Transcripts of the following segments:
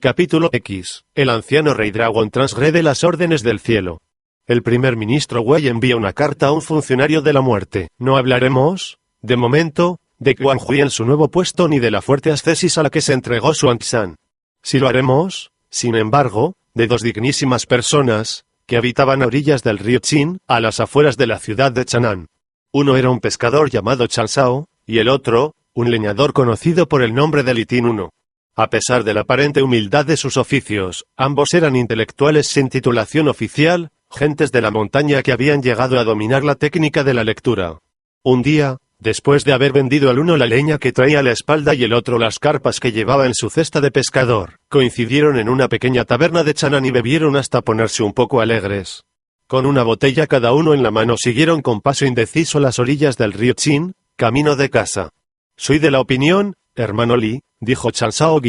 Capítulo X. El anciano rey Dragon transgrede las órdenes del cielo. El primer ministro Wei envía una carta a un funcionario de la muerte. No hablaremos, de momento, de Quan Hui en su nuevo puesto ni de la fuerte ascesis a la que se entregó Xuan Xan. Sí lo haremos, sin embargo, de dos dignísimas personas, que habitaban a orillas del río Qin, a las afueras de la ciudad de Chang'an. Uno era un pescador llamado Chan Shao, y el otro, un leñador conocido por el nombre de Li Tin I. A pesar de la aparente humildad de sus oficios, ambos eran intelectuales sin titulación oficial, gentes de la montaña que habían llegado a dominar la técnica de la lectura. Un día, después de haber vendido al uno la leña que traía a la espalda y el otro las carpas que llevaba en su cesta de pescador, coincidieron en una pequeña taberna de Chang'an y bebieron hasta ponerse un poco alegres. Con una botella cada uno en la mano siguieron con paso indeciso a las orillas del río Qin, camino de casa. Soy de la opinión, hermano Li, dijo Chan Shao,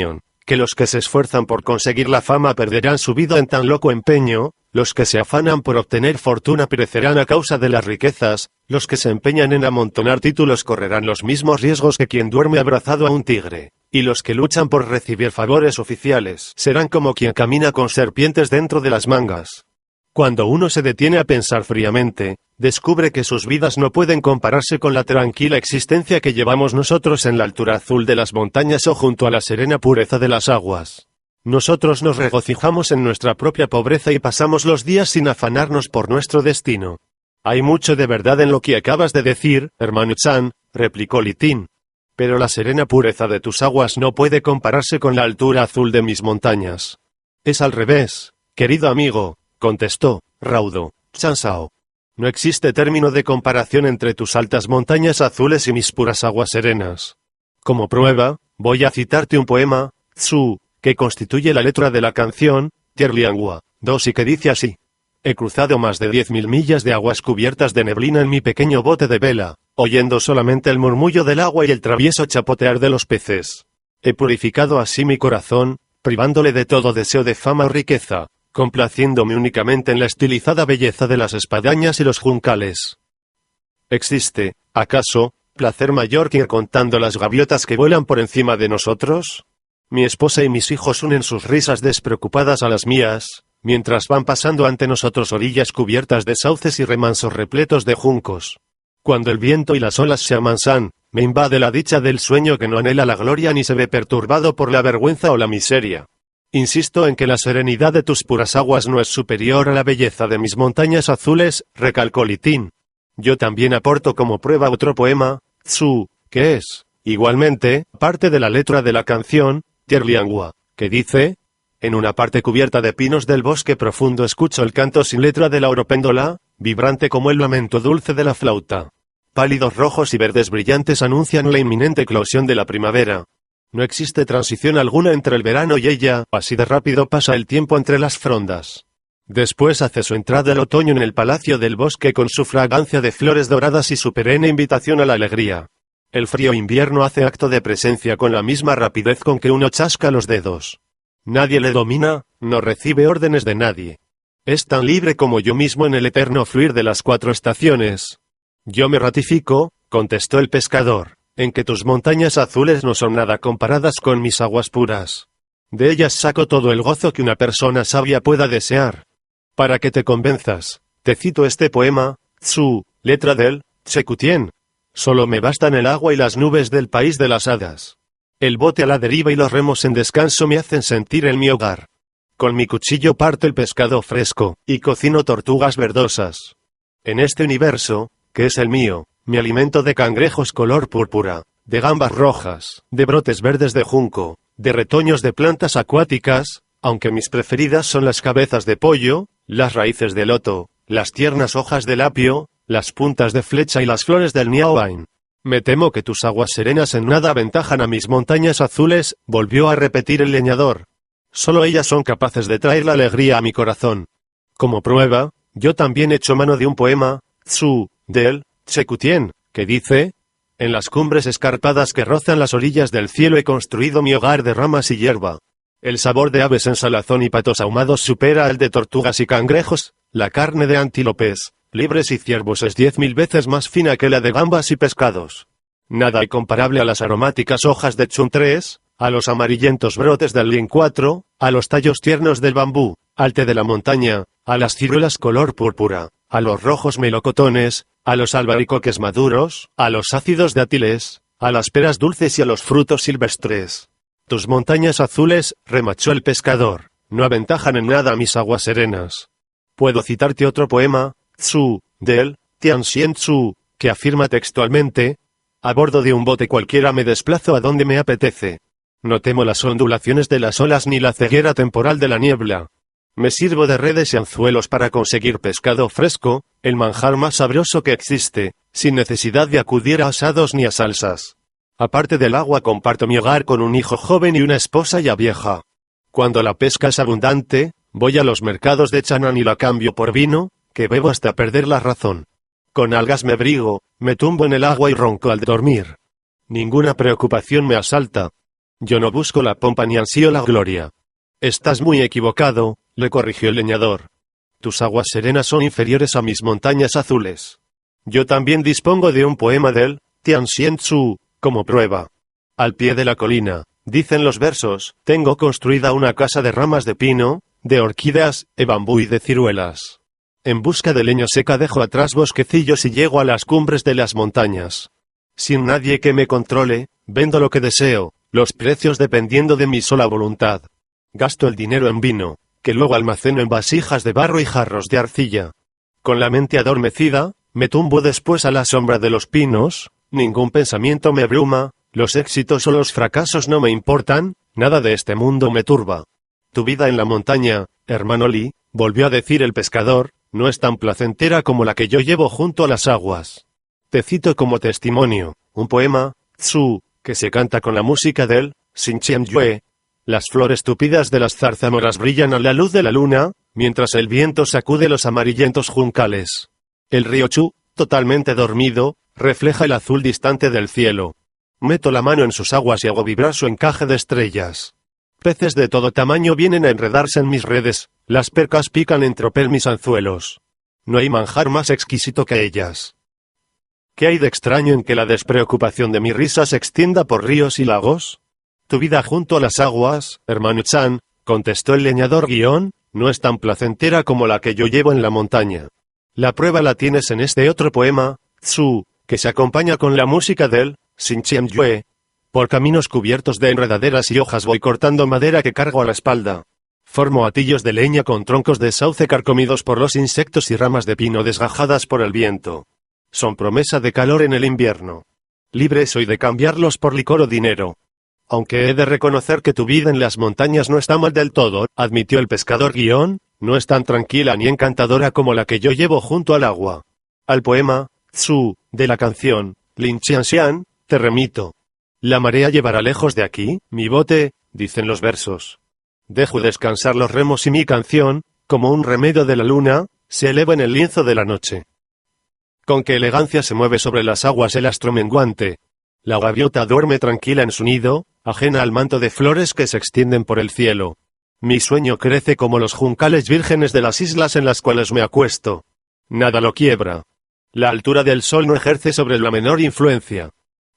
que los que se esfuerzan por conseguir la fama perderán su vida en tan loco empeño, los que se afanan por obtener fortuna perecerán a causa de las riquezas, los que se empeñan en amontonar títulos correrán los mismos riesgos que quien duerme abrazado a un tigre, y los que luchan por recibir favores oficiales serán como quien camina con serpientes dentro de las mangas. Cuando uno se detiene a pensar fríamente, descubre que sus vidas no pueden compararse con la tranquila existencia que llevamos nosotros en la altura azul de las montañas o junto a la serena pureza de las aguas. Nosotros nos regocijamos en nuestra propia pobreza y pasamos los días sin afanarnos por nuestro destino. Hay mucho de verdad en lo que acabas de decir, hermano Chan, replicó Li Tin. Pero la serena pureza de tus aguas no puede compararse con la altura azul de mis montañas. Es al revés, querido amigo, contestó, raudo, Chan Shao. No existe término de comparación entre tus altas montañas azules y mis puras aguas serenas. Como prueba, voy a citarte un poema, Tzu, que constituye la letra de la canción, Tierliangua, 2 y que dice así. He cruzado más de 10.000 millas de aguas cubiertas de neblina en mi pequeño bote de vela, oyendo solamente el murmullo del agua y el travieso chapotear de los peces. He purificado así mi corazón, privándole de todo deseo de fama o riqueza, complaciéndome únicamente en la estilizada belleza de las espadañas y los juncales. ¿Existe, acaso, placer mayor que ir contando las gaviotas que vuelan por encima de nosotros? Mi esposa y mis hijos unen sus risas despreocupadas a las mías, mientras van pasando ante nosotros orillas cubiertas de sauces y remansos repletos de juncos. Cuando el viento y las olas se amansan, me invade la dicha del sueño que no anhela la gloria ni se ve perturbado por la vergüenza o la miseria. Insisto en que la serenidad de tus puras aguas no es superior a la belleza de mis montañas azules, recalcó Li Tin. Yo también aporto como prueba otro poema, Tzu, que es, igualmente, parte de la letra de la canción, Tierliangua, que dice, en una parte cubierta de pinos del bosque profundo escucho el canto sin letra de la oropéndola, vibrante como el lamento dulce de la flauta. Pálidos rojos y verdes brillantes anuncian la inminente eclosión de la primavera. No existe transición alguna entre el verano y ella, así de rápido pasa el tiempo entre las frondas. Después hace su entrada el otoño en el palacio del bosque con su fragancia de flores doradas y su perenne invitación a la alegría. El frío invierno hace acto de presencia con la misma rapidez con que uno chasca los dedos. Nadie le domina, no recibe órdenes de nadie. Es tan libre como yo mismo en el eterno fluir de las 4 estaciones. Yo me ratifico, contestó el pescador, en que tus montañas azules no son nada comparadas con mis aguas puras. De ellas saco todo el gozo que una persona sabia pueda desear. Para que te convenzas, te cito este poema, Tzu, letra del Tse-Kutien. Solo me bastan el agua y las nubes del país de las hadas. El bote a la deriva y los remos en descanso me hacen sentir en mi hogar. Con mi cuchillo parto el pescado fresco, y cocino tortugas verdosas. En este universo, que es el mío, me alimento de cangrejos color púrpura, de gambas rojas, de brotes verdes de junco, de retoños de plantas acuáticas, aunque mis preferidas son las cabezas de pollo, las raíces de loto, las tiernas hojas del apio, las puntas de flecha y las flores del niaobain. Me temo que tus aguas serenas en nada aventajan a mis montañas azules, volvió a repetir el leñador. Solo ellas son capaces de traer la alegría a mi corazón. Como prueba, yo también echo mano de un poema, Tzu, del Tse-Kutien, que dice, en las cumbres escarpadas que rozan las orillas del cielo he construido mi hogar de ramas y hierba. El sabor de aves en salazón y patos ahumados supera el de tortugas y cangrejos, la carne de antílopes, libres y ciervos es 10.000 veces más fina que la de gambas y pescados. Nada hay comparable a las aromáticas hojas de chuntrés, a los amarillentos brotes del lin 4, a los tallos tiernos del bambú, al té de la montaña, a las ciruelas color púrpura, a los rojos melocotones, a los albaricoques maduros, a los ácidos dátiles, a las peras dulces y a los frutos silvestres. Tus montañas azules, remachó el pescador, no aventajan en nada a mis aguas serenas. Puedo citarte otro poema, Tzu, del Tianxian Tzu, que afirma textualmente: a bordo de un bote cualquiera me desplazo a donde me apetece. No temo las ondulaciones de las olas ni la ceguera temporal de la niebla. Me sirvo de redes y anzuelos para conseguir pescado fresco, el manjar más sabroso que existe, sin necesidad de acudir a asados ni a salsas. Aparte del agua comparto mi hogar con un hijo joven y una esposa ya vieja. Cuando la pesca es abundante, voy a los mercados de Chan'an y la cambio por vino, que bebo hasta perder la razón. Con algas me abrigo, me tumbo en el agua y ronco al dormir. Ninguna preocupación me asalta. Yo no busco la pompa ni ansío la gloria. Estás muy equivocado, le corrigió el leñador. Tus aguas serenas son inferiores a mis montañas azules. Yo también dispongo de un poema del Tianxian Tzu, como prueba. Al pie de la colina, dicen los versos, tengo construida una casa de ramas de pino, de orquídeas, de bambú y de ciruelas. En busca de leña seca dejo atrás bosquecillos y llego a las cumbres de las montañas. Sin nadie que me controle, vendo lo que deseo, los precios dependiendo de mi sola voluntad. Gasto el dinero en vino, que luego almaceno en vasijas de barro y jarros de arcilla. Con la mente adormecida, me tumbo después a la sombra de los pinos, ningún pensamiento me abruma, los éxitos o los fracasos no me importan, nada de este mundo me turba. Tu vida en la montaña, hermano Li, volvió a decir el pescador, no es tan placentera como la que yo llevo junto a las aguas. Te cito como testimonio, un poema, Tzu, que se canta con la música del Xinqian Yue. Las flores tupidas de las zarzamoras brillan a la luz de la luna, mientras el viento sacude los amarillentos juncales. El río Chu, totalmente dormido, refleja el azul distante del cielo. Meto la mano en sus aguas y hago vibrar su encaje de estrellas. Peces de todo tamaño vienen a enredarse en mis redes, las percas pican en tropel mis anzuelos. No hay manjar más exquisito que ellas. ¿Qué hay de extraño en que la despreocupación de mi risa se extienda por ríos y lagos? Tu vida junto a las aguas, hermano Chan, contestó el leñador no es tan placentera como la que yo llevo en la montaña. La prueba la tienes en este otro poema, Tzu, que se acompaña con la música del Xinqian Yue. Por caminos cubiertos de enredaderas y hojas voy cortando madera que cargo a la espalda. Formo atillos de leña con troncos de sauce carcomidos por los insectos y ramas de pino desgajadas por el viento. Son promesa de calor en el invierno. Libre soy de cambiarlos por licor o dinero. Aunque he de reconocer que tu vida en las montañas no está mal del todo, admitió el pescador no es tan tranquila ni encantadora como la que yo llevo junto al agua. Al poema, Tzu, de la canción, Lin Xianxian, te remito. La marea llevará lejos de aquí, mi bote, dicen los versos. Dejo descansar los remos y mi canción, como un remedio de la luna, se eleva en el lienzo de la noche. Con qué elegancia se mueve sobre las aguas el astro menguante. La gaviota duerme tranquila en su nido, ajena al manto de flores que se extienden por el cielo. Mi sueño crece como los juncales vírgenes de las islas en las cuales me acuesto. Nada lo quiebra. La altura del sol no ejerce sobre la menor influencia.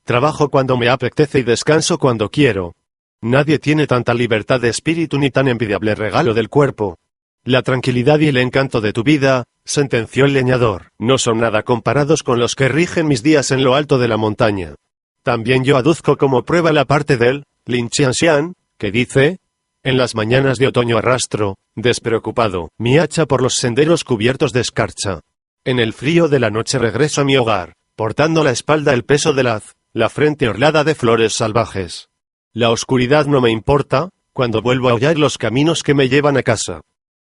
Trabajo cuando me apetece y descanso cuando quiero. Nadie tiene tanta libertad de espíritu ni tan envidiable regalo del cuerpo. La tranquilidad y el encanto de tu vida, sentenció el leñador, no son nada comparados con los que rigen mis días en lo alto de la montaña. También yo aduzco como prueba la parte del Lin Xianxian, que dice: en las mañanas de otoño arrastro, despreocupado, mi hacha por los senderos cubiertos de escarcha. En el frío de la noche regreso a mi hogar, portando a la espalda el peso del haz, la frente orlada de flores salvajes. La oscuridad no me importa, cuando vuelvo a hollar los caminos que me llevan a casa.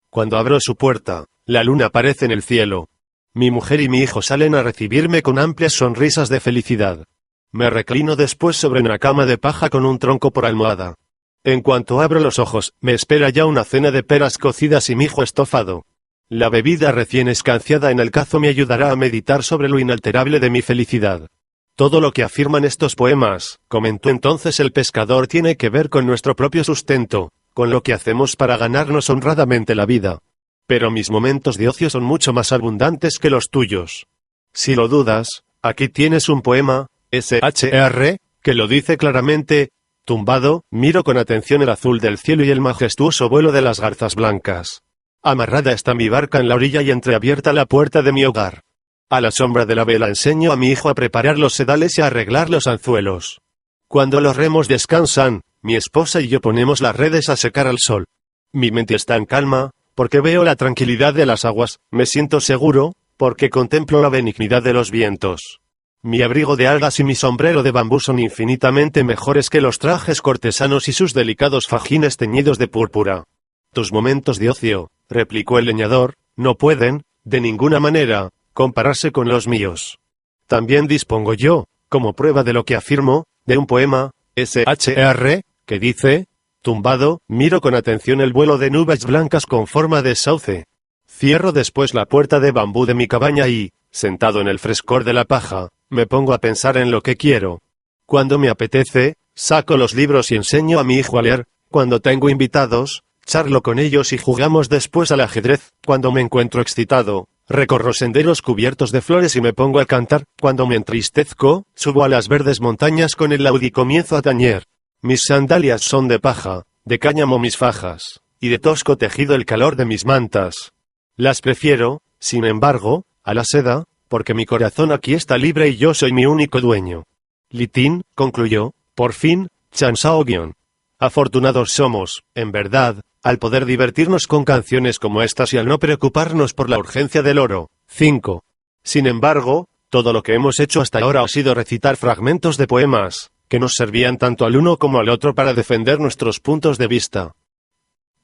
Cuando abro su puerta, la luna aparece en el cielo. Mi mujer y mi hijo salen a recibirme con amplias sonrisas de felicidad. Me reclino después sobre una cama de paja con un tronco por almohada. En cuanto abro los ojos, me espera ya una cena de peras cocidas y mijo estofado. La bebida recién escanciada en el cazo me ayudará a meditar sobre lo inalterable de mi felicidad. Todo lo que afirman estos poemas, comentó entonces el pescador, tiene que ver con nuestro propio sustento, con lo que hacemos para ganarnos honradamente la vida. Pero mis momentos de ocio son mucho más abundantes que los tuyos. Si lo dudas, aquí tienes un poema, SHR, que lo dice claramente. Tumbado, miro con atención el azul del cielo y el majestuoso vuelo de las garzas blancas. Amarrada está mi barca en la orilla y entreabierta la puerta de mi hogar. A la sombra de la vela enseño a mi hijo a preparar los sedales y a arreglar los anzuelos. Cuando los remos descansan, mi esposa y yo ponemos las redes a secar al sol. Mi mente está en calma, porque veo la tranquilidad de las aguas, me siento seguro, porque contemplo la benignidad de los vientos. Mi abrigo de algas y mi sombrero de bambú son infinitamente mejores que los trajes cortesanos y sus delicados fajines teñidos de púrpura. Tus momentos de ocio, replicó el leñador, no pueden, de ninguna manera, compararse con los míos. También dispongo yo, como prueba de lo que afirmo, de un poema, SHR, que dice: tumbado, miro con atención el vuelo de nubes blancas con forma de sauce. Cierro después la puerta de bambú de mi cabaña y, sentado en el frescor de la paja, me pongo a pensar en lo que quiero. Cuando me apetece, saco los libros y enseño a mi hijo a leer. Cuando tengo invitados, charlo con ellos y jugamos después al ajedrez. Cuando me encuentro excitado, recorro senderos cubiertos de flores y me pongo a cantar. Cuando me entristezco, subo a las verdes montañas con el laúd y comienzo a tañer. Mis sandalias son de paja, de cáñamo mis fajas, y de tosco tejido el calor de mis mantas. Las prefiero, sin embargo, a la seda, porque mi corazón aquí está libre y yo soy mi único dueño. Litín, concluyó, por fin, Chansao-gyeon. Afortunados somos, en verdad, al poder divertirnos con canciones como estas y al no preocuparnos por la urgencia del oro. 5. Sin embargo, todo lo que hemos hecho hasta ahora ha sido recitar fragmentos de poemas, que nos servían tanto al uno como al otro para defender nuestros puntos de vista.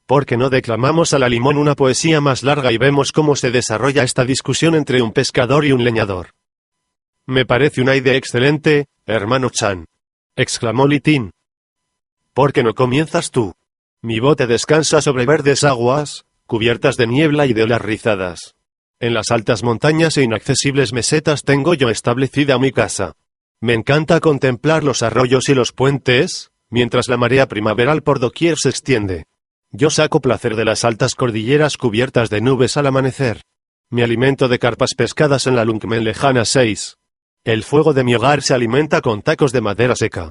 ¿Por qué no declamamos a la limón una poesía más larga y vemos cómo se desarrolla esta discusión entre un pescador y un leñador? Me parece una idea excelente, hermano Chan, exclamó Litín. ¿Por qué no comienzas tú? Mi bote descansa sobre verdes aguas, cubiertas de niebla y de olas rizadas. En las altas montañas e inaccesibles mesetas tengo yo establecida mi casa. Me encanta contemplar los arroyos y los puentes, mientras la marea primaveral por doquier se extiende. Yo saco placer de las altas cordilleras cubiertas de nubes al amanecer. Me alimento de carpas pescadas en la Lungmen lejana 6. El fuego de mi hogar se alimenta con tacos de madera seca.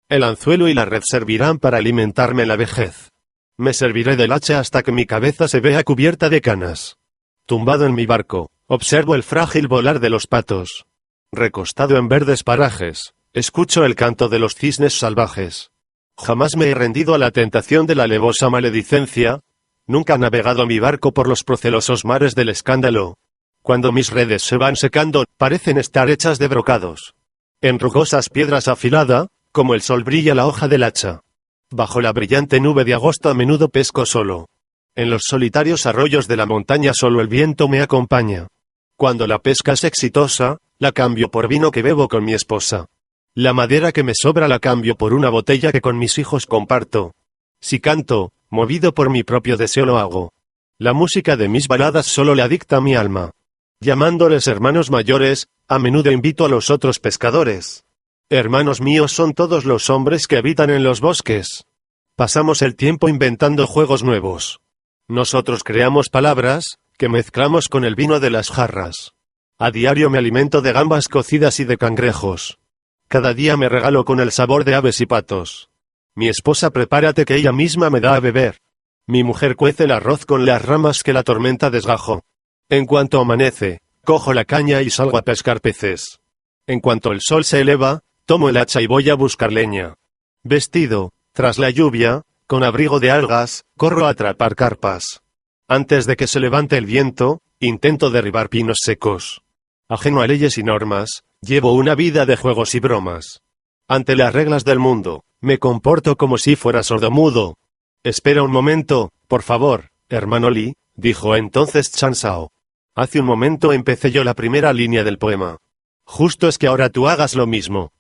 El anzuelo y la red servirán para alimentarme en la vejez. Me serviré del hacha hasta que mi cabeza se vea cubierta de canas. Tumbado en mi barco, observo el frágil volar de los patos. Recostado en verdes parajes, escucho el canto de los cisnes salvajes. Jamás me he rendido a la tentación de la alevosa maledicencia. Nunca he navegado mi barco por los procelosos mares del escándalo. Cuando mis redes se van secando, parecen estar hechas de brocados. En rugosas piedras afilada, como el sol brilla la hoja del hacha. Bajo la brillante nube de agosto a menudo pesco solo. En los solitarios arroyos de la montaña solo el viento me acompaña. Cuando la pesca es exitosa, la cambio por vino que bebo con mi esposa. La madera que me sobra la cambio por una botella que con mis hijos comparto. Si canto, movido por mi propio deseo lo hago. La música de mis baladas solo le adicta a mi alma. Llamándoles hermanos mayores, a menudo invito a los otros pescadores. Hermanos míos son todos los hombres que habitan en los bosques. Pasamos el tiempo inventando juegos nuevos. Nosotros creamos palabras, que mezclamos con el vino de las jarras. A diario me alimento de gambas cocidas y de cangrejos. Cada día me regalo con el sabor de aves y patos. Mi esposa prepara té que ella misma me da a beber. Mi mujer cuece el arroz con las ramas que la tormenta desgajo. En cuanto amanece, cojo la caña y salgo a pescar peces. En cuanto el sol se eleva, tomo el hacha y voy a buscar leña. Vestido, tras la lluvia, con abrigo de algas, corro a atrapar carpas. Antes de que se levante el viento, intento derribar pinos secos. Ajeno a leyes y normas, llevo una vida de juegos y bromas. Ante las reglas del mundo, me comporto como si fuera sordomudo. Espera un momento, por favor, hermano Lee, dijo entonces Chansao. Hace un momento empecé yo la primera línea del poema. Justo es que ahora tú hagas lo mismo.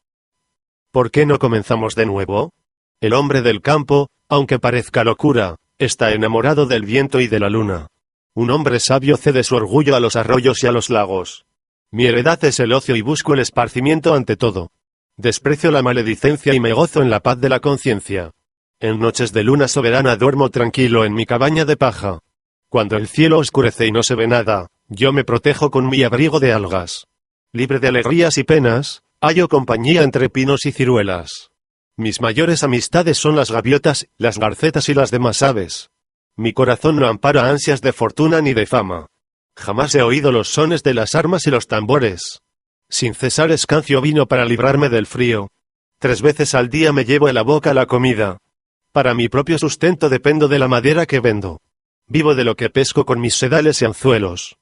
¿Por qué no comenzamos de nuevo? El hombre del campo, aunque parezca locura, está enamorado del viento y de la luna. Un hombre sabio cede su orgullo a los arroyos y a los lagos. Mi heredad es el ocio y busco el esparcimiento ante todo. Desprecio la maledicencia y me gozo en la paz de la conciencia. En noches de luna soberana duermo tranquilo en mi cabaña de paja. Cuando el cielo oscurece y no se ve nada, yo me protejo con mi abrigo de algas. Libre de alegrías y penas, hallo compañía entre pinos y ciruelas. Mis mayores amistades son las gaviotas, las garcetas y las demás aves. Mi corazón no ampara ansias de fortuna ni de fama. Jamás he oído los sones de las armas y los tambores. Sin cesar escancio vino para librarme del frío. 3 veces al día me llevo a la boca la comida. Para mi propio sustento dependo de la madera que vendo. Vivo de lo que pesco con mis sedales y anzuelos.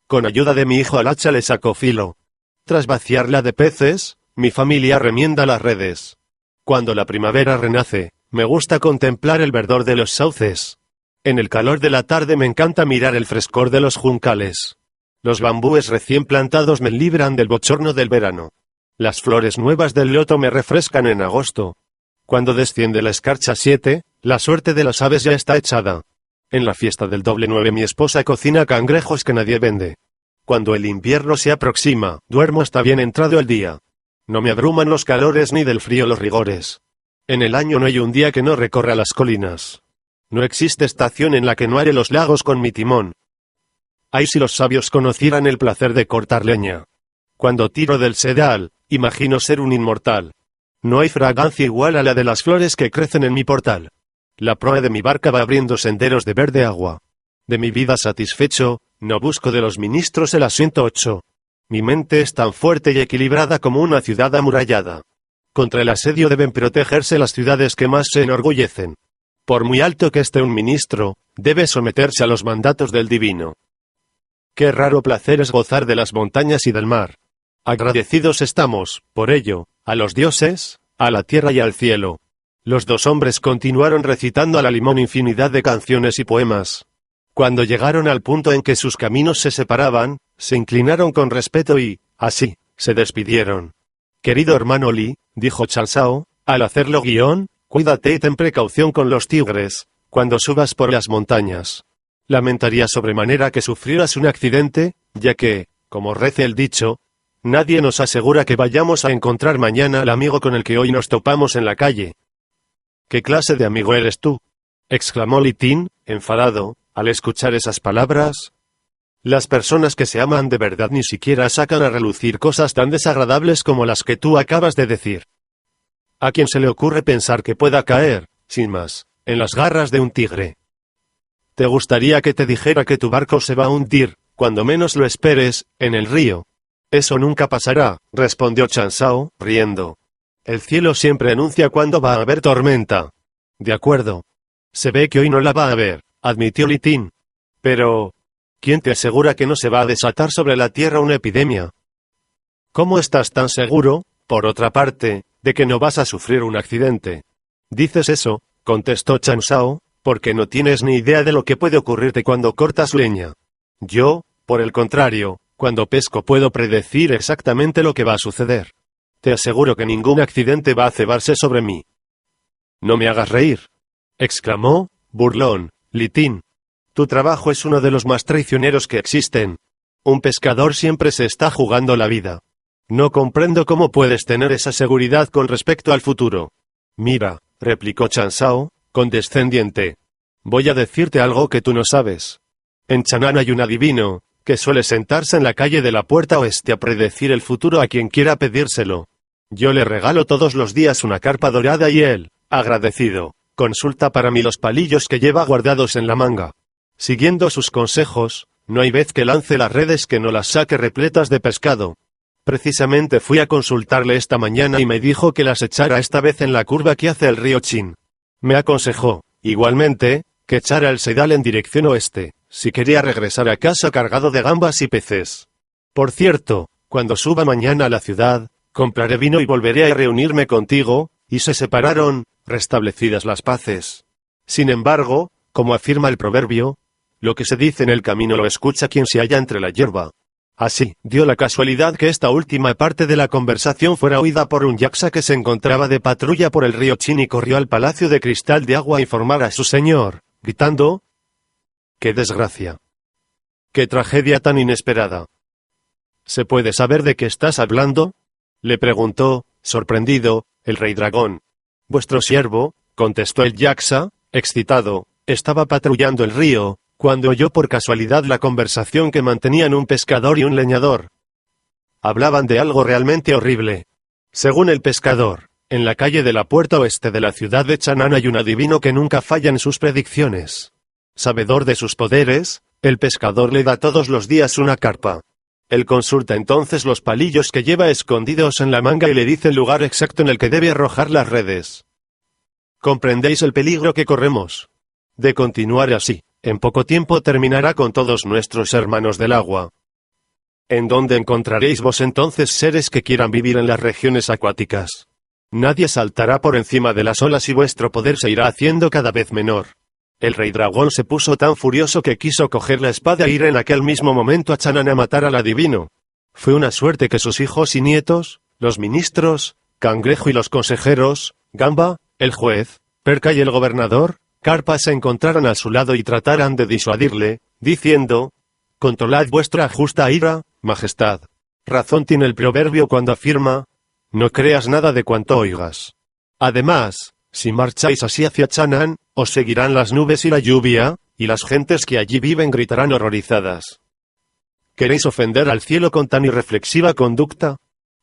Con ayuda de mi hijo al hacha le saco filo. Tras vaciarla de peces, mi familia remienda las redes. Cuando la primavera renace, me gusta contemplar el verdor de los sauces. En el calor de la tarde me encanta mirar el frescor de los juncales. Los bambúes recién plantados me libran del bochorno del verano. Las flores nuevas del loto me refrescan en agosto. Cuando desciende la escarcha 7, la suerte de las aves ya está echada. En la fiesta del doble 9 mi esposa cocina cangrejos que nadie vende. Cuando el invierno se aproxima, duermo hasta bien entrado el día. No me abruman los calores ni del frío los rigores. En el año no hay un día que no recorra las colinas. No existe estación en la que no haré los lagos con mi timón. Ay, si los sabios conocieran el placer de cortar leña. Cuando tiro del sedal, imagino ser un inmortal. No hay fragancia igual a la de las flores que crecen en mi portal. La proa de mi barca va abriendo senderos de verde agua. De mi vida satisfecho, no busco de los ministros el asiento 8. Mi mente es tan fuerte y equilibrada como una ciudad amurallada. Contra el asedio deben protegerse las ciudades que más se enorgullecen. Por muy alto que esté un ministro, debe someterse a los mandatos del divino. Qué raro placer es gozar de las montañas y del mar. Agradecidos estamos, por ello, a los dioses, a la tierra y al cielo. Los 2 hombres continuaron recitando a la limón infinidad de canciones y poemas. Cuando llegaron al punto en que sus caminos se separaban, se inclinaron con respeto y, así, se despidieron. Querido hermano Li, dijo Chansao, al hacerlo cuídate y ten precaución con los tigres, cuando subas por las montañas. Lamentaría sobremanera que sufrieras un accidente, ya que, como reza el dicho, nadie nos asegura que vayamos a encontrar mañana al amigo con el que hoy nos topamos en la calle. ¿Qué clase de amigo eres tú?, exclamó Li Tin, enfadado, al escuchar esas palabras. Las personas que se aman de verdad ni siquiera sacan a relucir cosas tan desagradables como las que tú acabas de decir. ¿A quién se le ocurre pensar que pueda caer, sin más, en las garras de un tigre? ¿Te gustaría que te dijera que tu barco se va a hundir, cuando menos lo esperes, en el río? Eso nunca pasará, respondió Chansao, riendo. El cielo siempre anuncia cuándo va a haber tormenta. De acuerdo. Se ve que hoy no la va a haber, admitió Li Tin. Pero, ¿quién te asegura que no se va a desatar sobre la tierra una epidemia? ¿Cómo estás tan seguro, por otra parte, de que no vas a sufrir un accidente? Dices eso, contestó Chansao, porque no tienes ni idea de lo que puede ocurrirte cuando cortas leña. Yo, por el contrario, cuando pesco puedo predecir exactamente lo que va a suceder. Te aseguro que ningún accidente va a cebarse sobre mí. No me hagas reír, exclamó, burlón, Li Tin. Tu trabajo es uno de los más traicioneros que existen. Un pescador siempre se está jugando la vida. No comprendo cómo puedes tener esa seguridad con respecto al futuro. Mira, replicó Chansao, condescendiente. Voy a decirte algo que tú no sabes. En Chan'an hay un adivino, que suele sentarse en la calle de la puerta oeste a predecir el futuro a quien quiera pedírselo. Yo le regalo todos los días una carpa dorada y él, agradecido, consulta para mí los palillos que lleva guardados en la manga. Siguiendo sus consejos, no hay vez que lance las redes que no las saque repletas de pescado. Precisamente fui a consultarle esta mañana y me dijo que las echara esta vez en la curva que hace el río Chin. Me aconsejó, igualmente, que echara el sedal en dirección oeste, si quería regresar a casa cargado de gambas y peces. Por cierto, cuando suba mañana a la ciudad, compraré vino y volveré a reunirme contigo, y se separaron, restablecidas las paces. Sin embargo, como afirma el proverbio, lo que se dice en el camino lo escucha quien se halla entre la hierba. Así, dio la casualidad que esta última parte de la conversación fuera oída por un yaksa que se encontraba de patrulla por el río Chin y corrió al Palacio de Cristal de Agua a informar a su señor, gritando: ¡qué desgracia! ¡Qué tragedia tan inesperada! ¿Se puede saber de qué estás hablando?, le preguntó, sorprendido, el rey dragón. Vuestro siervo, contestó el yaksa, excitado, estaba patrullando el río, cuando oyó por casualidad la conversación que mantenían un pescador y un leñador. Hablaban de algo realmente horrible. Según el pescador, En la calle de la puerta oeste de la ciudad de Chanaan hay un adivino que nunca falla en sus predicciones. Sabedor de sus poderes, el pescador le da todos los días una carpa. Él consulta entonces los palillos que lleva escondidos en la manga y le dice el lugar exacto en el que debe arrojar las redes. ¿Comprendéis el peligro que corremos? De continuar así, en poco tiempo terminará con todos nuestros hermanos del agua. ¿En dónde encontraréis vos entonces seres que quieran vivir en las regiones acuáticas? Nadie saltará por encima de las olas y vuestro poder se irá haciendo cada vez menor. El rey dragón se puso tan furioso que quiso coger la espada e ir en aquel mismo momento a Chanaan a matar al adivino. Fue una suerte que sus hijos y nietos, los ministros, Cangrejo y los consejeros, Gamba, el juez, Perca y el gobernador, Carpa se encontraran a su lado y trataran de disuadirle, diciendo: «Controlad vuestra justa ira, majestad». Razón tiene el proverbio cuando afirma: «No creas nada de cuanto oigas». Además, si marcháis así hacia Chanaan, os seguirán las nubes y la lluvia, y las gentes que allí viven gritarán horrorizadas. ¿Queréis ofender al cielo con tan irreflexiva conducta?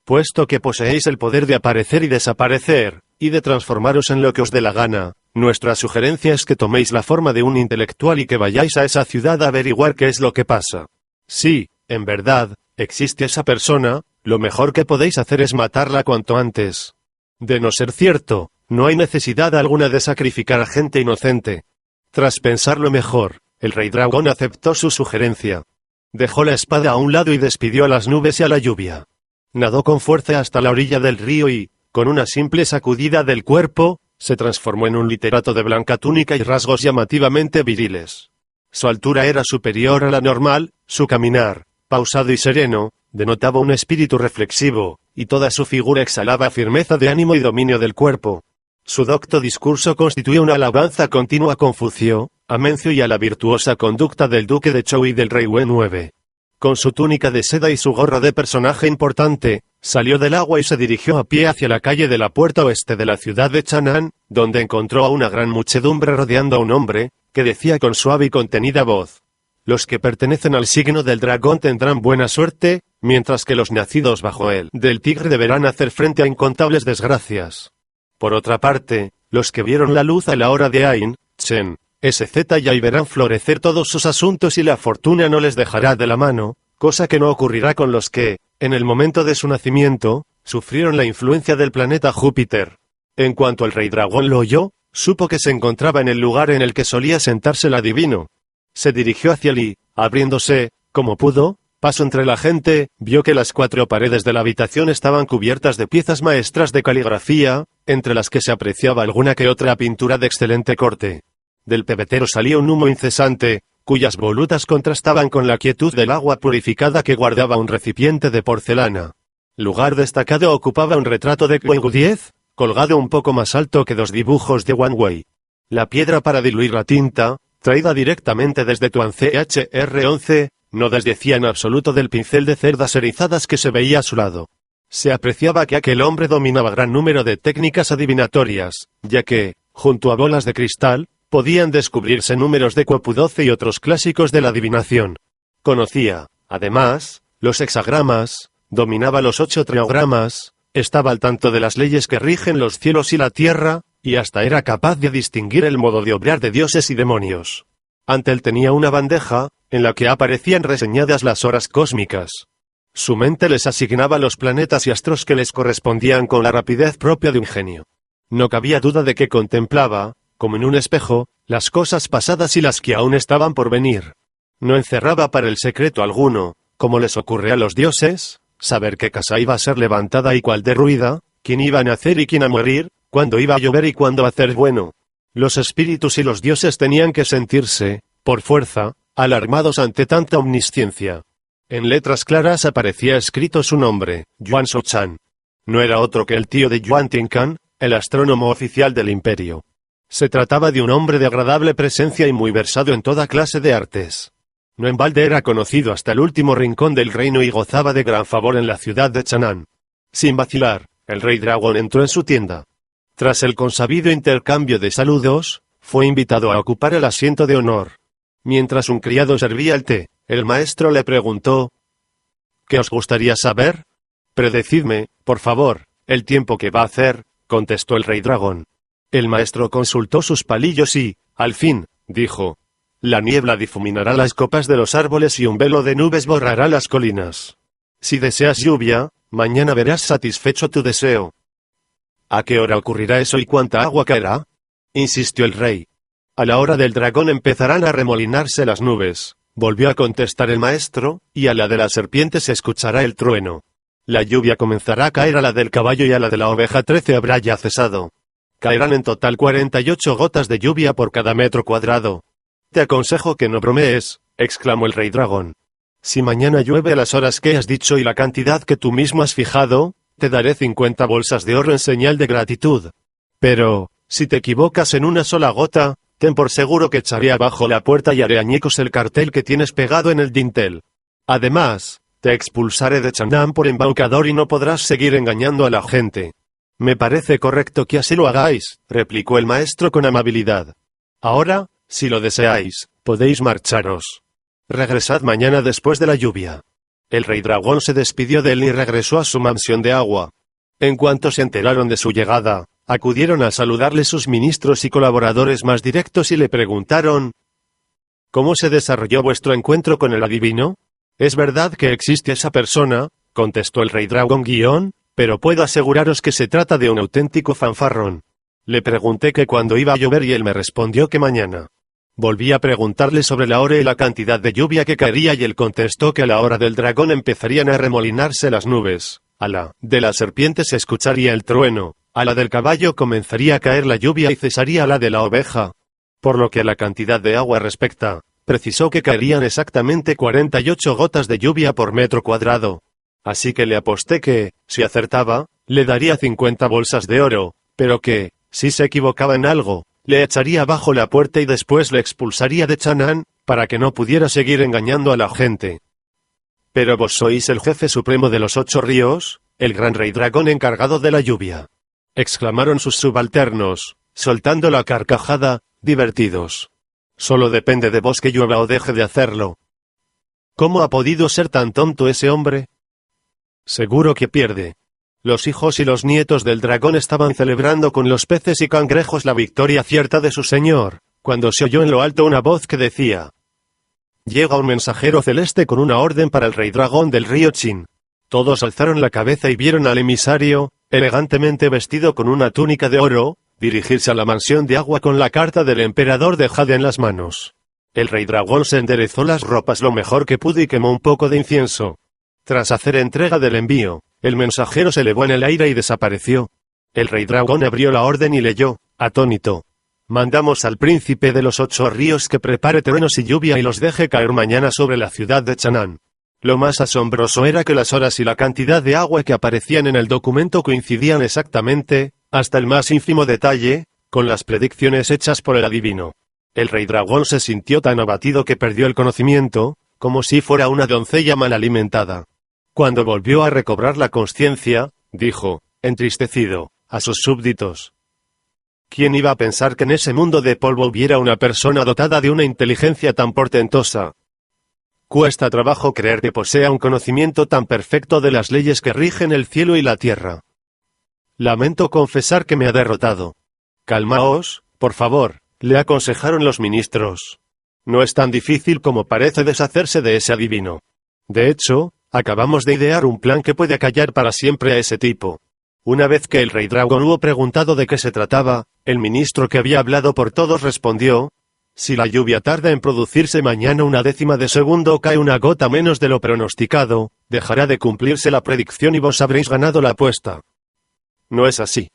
Puesto que poseéis el poder de aparecer y desaparecer, y de transformaros en lo que os dé la gana, nuestra sugerencia es que toméis la forma de un intelectual y que vayáis a esa ciudad a averiguar qué es lo que pasa. Si, en verdad, existe esa persona, lo mejor que podéis hacer es matarla cuanto antes. De no ser cierto, no hay necesidad alguna de sacrificar a gente inocente. Tras pensarlo mejor, el rey dragón aceptó su sugerencia. Dejó la espada a un lado y despidió a las nubes y a la lluvia. Nadó con fuerza hasta la orilla del río y, con una simple sacudida del cuerpo, se transformó en un literato de blanca túnica y rasgos llamativamente viriles. Su altura era superior a la normal, su caminar, pausado y sereno, denotaba un espíritu reflexivo, y toda su figura exhalaba firmeza de ánimo y dominio del cuerpo. Su docto discurso constituía una alabanza continua a Confucio, a Mencio y a la virtuosa conducta del duque de Zhou y del rey Wen 9. Con su túnica de seda y su gorra de personaje importante, salió del agua y se dirigió a pie hacia la calle de la puerta oeste de la ciudad de Chanaan, donde encontró a una gran muchedumbre rodeando a un hombre, que decía con suave y contenida voz: «Los que pertenecen al signo del dragón tendrán buena suerte, mientras que los nacidos bajo él del tigre deberán hacer frente a incontables desgracias. Por otra parte, los que vieron la luz a la hora de Ain, Chen, SZ y ahí verán florecer todos sus asuntos y la fortuna no les dejará de la mano, cosa que no ocurrirá con los que, en el momento de su nacimiento, sufrieron la influencia del planeta Júpiter». En cuanto el rey dragón lo oyó, supo que se encontraba en el lugar en el que solía sentarse el adivino. Se dirigió hacia él y, abriéndose, como pudo, paso entre la gente, vio que las 4 paredes de la habitación estaban cubiertas de piezas maestras de caligrafía, entre las que se apreciaba alguna que otra pintura de excelente corte. Del pebetero salía un humo incesante, cuyas volutas contrastaban con la quietud del agua purificada que guardaba un recipiente de porcelana. Lugar destacado ocupaba un retrato de Wengu 10, colgado un poco más alto que 2 dibujos de Wang Wei. La piedra para diluir la tinta, traída directamente desde Tuanzé HR11, no desdecía en absoluto del pincel de cerdas erizadas que se veía a su lado. Se apreciaba que aquel hombre dominaba gran número de técnicas adivinatorias, ya que, junto a bolas de cristal, podían descubrirse números de Quopu 12 y otros clásicos de la adivinación. Conocía, además, los hexagramas, dominaba los 8 triogramas, estaba al tanto de las leyes que rigen los cielos y la tierra, y hasta era capaz de distinguir el modo de obrar de dioses y demonios. Ante él tenía una bandeja, en la que aparecían reseñadas las horas cósmicas. Su mente les asignaba los planetas y astros que les correspondían con la rapidez propia de un genio. No cabía duda de que contemplaba, como en un espejo, las cosas pasadas y las que aún estaban por venir. No encerraba para el secreto alguno, como les ocurre a los dioses, saber qué casa iba a ser levantada y cuál derruida, quién iba a nacer y quién a morir, cuándo iba a llover y cuándo a hacer bueno. Los espíritus y los dioses tenían que sentirse, por fuerza, alarmados ante tanta omnisciencia. En letras claras aparecía escrito su nombre, Yuan Shouchan. No era otro que el tío de Yuan Tinkan, el astrónomo oficial del imperio. Se trataba de un hombre de agradable presencia y muy versado en toda clase de artes. No en balde era conocido hasta el último rincón del reino y gozaba de gran favor en la ciudad de Chanaan. Sin vacilar, el rey dragón entró en su tienda. Tras el consabido intercambio de saludos, fue invitado a ocupar el asiento de honor. Mientras un criado servía el té, el maestro le preguntó: ¿Qué os gustaría saber? Predecidme, por favor, el tiempo que va a hacer, contestó el rey dragón. El maestro consultó sus palillos y, al fin, dijo: la niebla difuminará las copas de los árboles y un velo de nubes borrará las colinas. Si deseas lluvia, mañana verás satisfecho tu deseo. ¿A qué hora ocurrirá eso y cuánta agua caerá?, insistió el rey. A la hora del dragón empezarán a remolinarse las nubes, volvió a contestar el maestro, y a la de la serpiente se escuchará el trueno. La lluvia comenzará a caer a la del caballo y a la de la oveja 13 habrá ya cesado. Caerán en total 48 gotas de lluvia por cada metro cuadrado. Te aconsejo que no bromees, exclamó el rey dragón. Si mañana llueve a las horas que has dicho y la cantidad que tú mismo has fijado, te daré 50 bolsas de oro en señal de gratitud. Pero, si te equivocas en una sola gota, ten por seguro que echaré abajo la puerta y haré añicos el cartel que tienes pegado en el dintel. Además, te expulsaré de Chanaan por embaucador y no podrás seguir engañando a la gente. Me parece correcto que así lo hagáis, replicó el maestro con amabilidad. Ahora, si lo deseáis, podéis marcharos. Regresad mañana después de la lluvia. El rey dragón se despidió de él y regresó a su mansión de agua. En cuanto se enteraron de su llegada, acudieron a saludarle sus ministros y colaboradores más directos y le preguntaron: ¿cómo se desarrolló vuestro encuentro con el adivino? ¿Es verdad que existe esa persona?, contestó el rey dragón pero puedo aseguraros que se trata de un auténtico fanfarrón. Le pregunté que cuándo iba a llover y él me respondió que mañana. Volví a preguntarle sobre la hora y la cantidad de lluvia que caería y él contestó que a la hora del dragón empezarían a remolinarse las nubes, a la de la serpiente se escucharía el trueno, a la del caballo comenzaría a caer la lluvia y cesaría la de la oveja. Por lo que a la cantidad de agua respecta, precisó que caerían exactamente 48 gotas de lluvia por metro cuadrado. Así que le aposté que, si acertaba, le daría 50 bolsas de oro, pero que, si se equivocaba en algo, le echaría abajo la puerta y después le expulsaría de Chanaan, para que no pudiera seguir engañando a la gente. Pero vos sois el jefe supremo de los 8 ríos, el gran rey dragón encargado de la lluvia, exclamaron sus subalternos, soltando la carcajada, divertidos. Solo depende de vos que llueva o deje de hacerlo. ¿Cómo ha podido ser tan tonto ese hombre? Seguro que pierde. Los hijos y los nietos del dragón estaban celebrando con los peces y cangrejos la victoria cierta de su señor, cuando se oyó en lo alto una voz que decía: llega un mensajero celeste con una orden para el rey dragón del río Chin. Todos alzaron la cabeza y vieron al emisario, elegantemente vestido con una túnica de oro, dirigirse a la mansión de agua con la carta del emperador de Jade en las manos. El rey dragón se enderezó las ropas lo mejor que pudo y quemó un poco de incienso. Tras hacer entrega del envío, el mensajero se elevó en el aire y desapareció. El rey dragón abrió la orden y leyó, atónito: mandamos al príncipe de los 8 ríos que prepare truenos y lluvia y los deje caer mañana sobre la ciudad de Chanaan. Lo más asombroso era que las horas y la cantidad de agua que aparecían en el documento coincidían exactamente, hasta el más ínfimo detalle, con las predicciones hechas por el adivino. El rey dragón se sintió tan abatido que perdió el conocimiento, como si fuera una doncella mal alimentada. Cuando volvió a recobrar la consciencia, dijo, entristecido, a sus súbditos: ¿quién iba a pensar que en ese mundo de polvo hubiera una persona dotada de una inteligencia tan portentosa? Cuesta trabajo creer que posea un conocimiento tan perfecto de las leyes que rigen el cielo y la tierra. Lamento confesar que me ha derrotado. Calmaos, por favor, le aconsejaron los ministros. No es tan difícil como parece deshacerse de ese adivino. De hecho, acabamos de idear un plan que puede acallar para siempre a ese tipo. Una vez que el rey dragón hubo preguntado de qué se trataba, el ministro que había hablado por todos respondió: si la lluvia tarda en producirse mañana 1/10 de segundo o cae una gota menos de lo pronosticado, dejará de cumplirse la predicción y vos habréis ganado la apuesta. ¿No es así?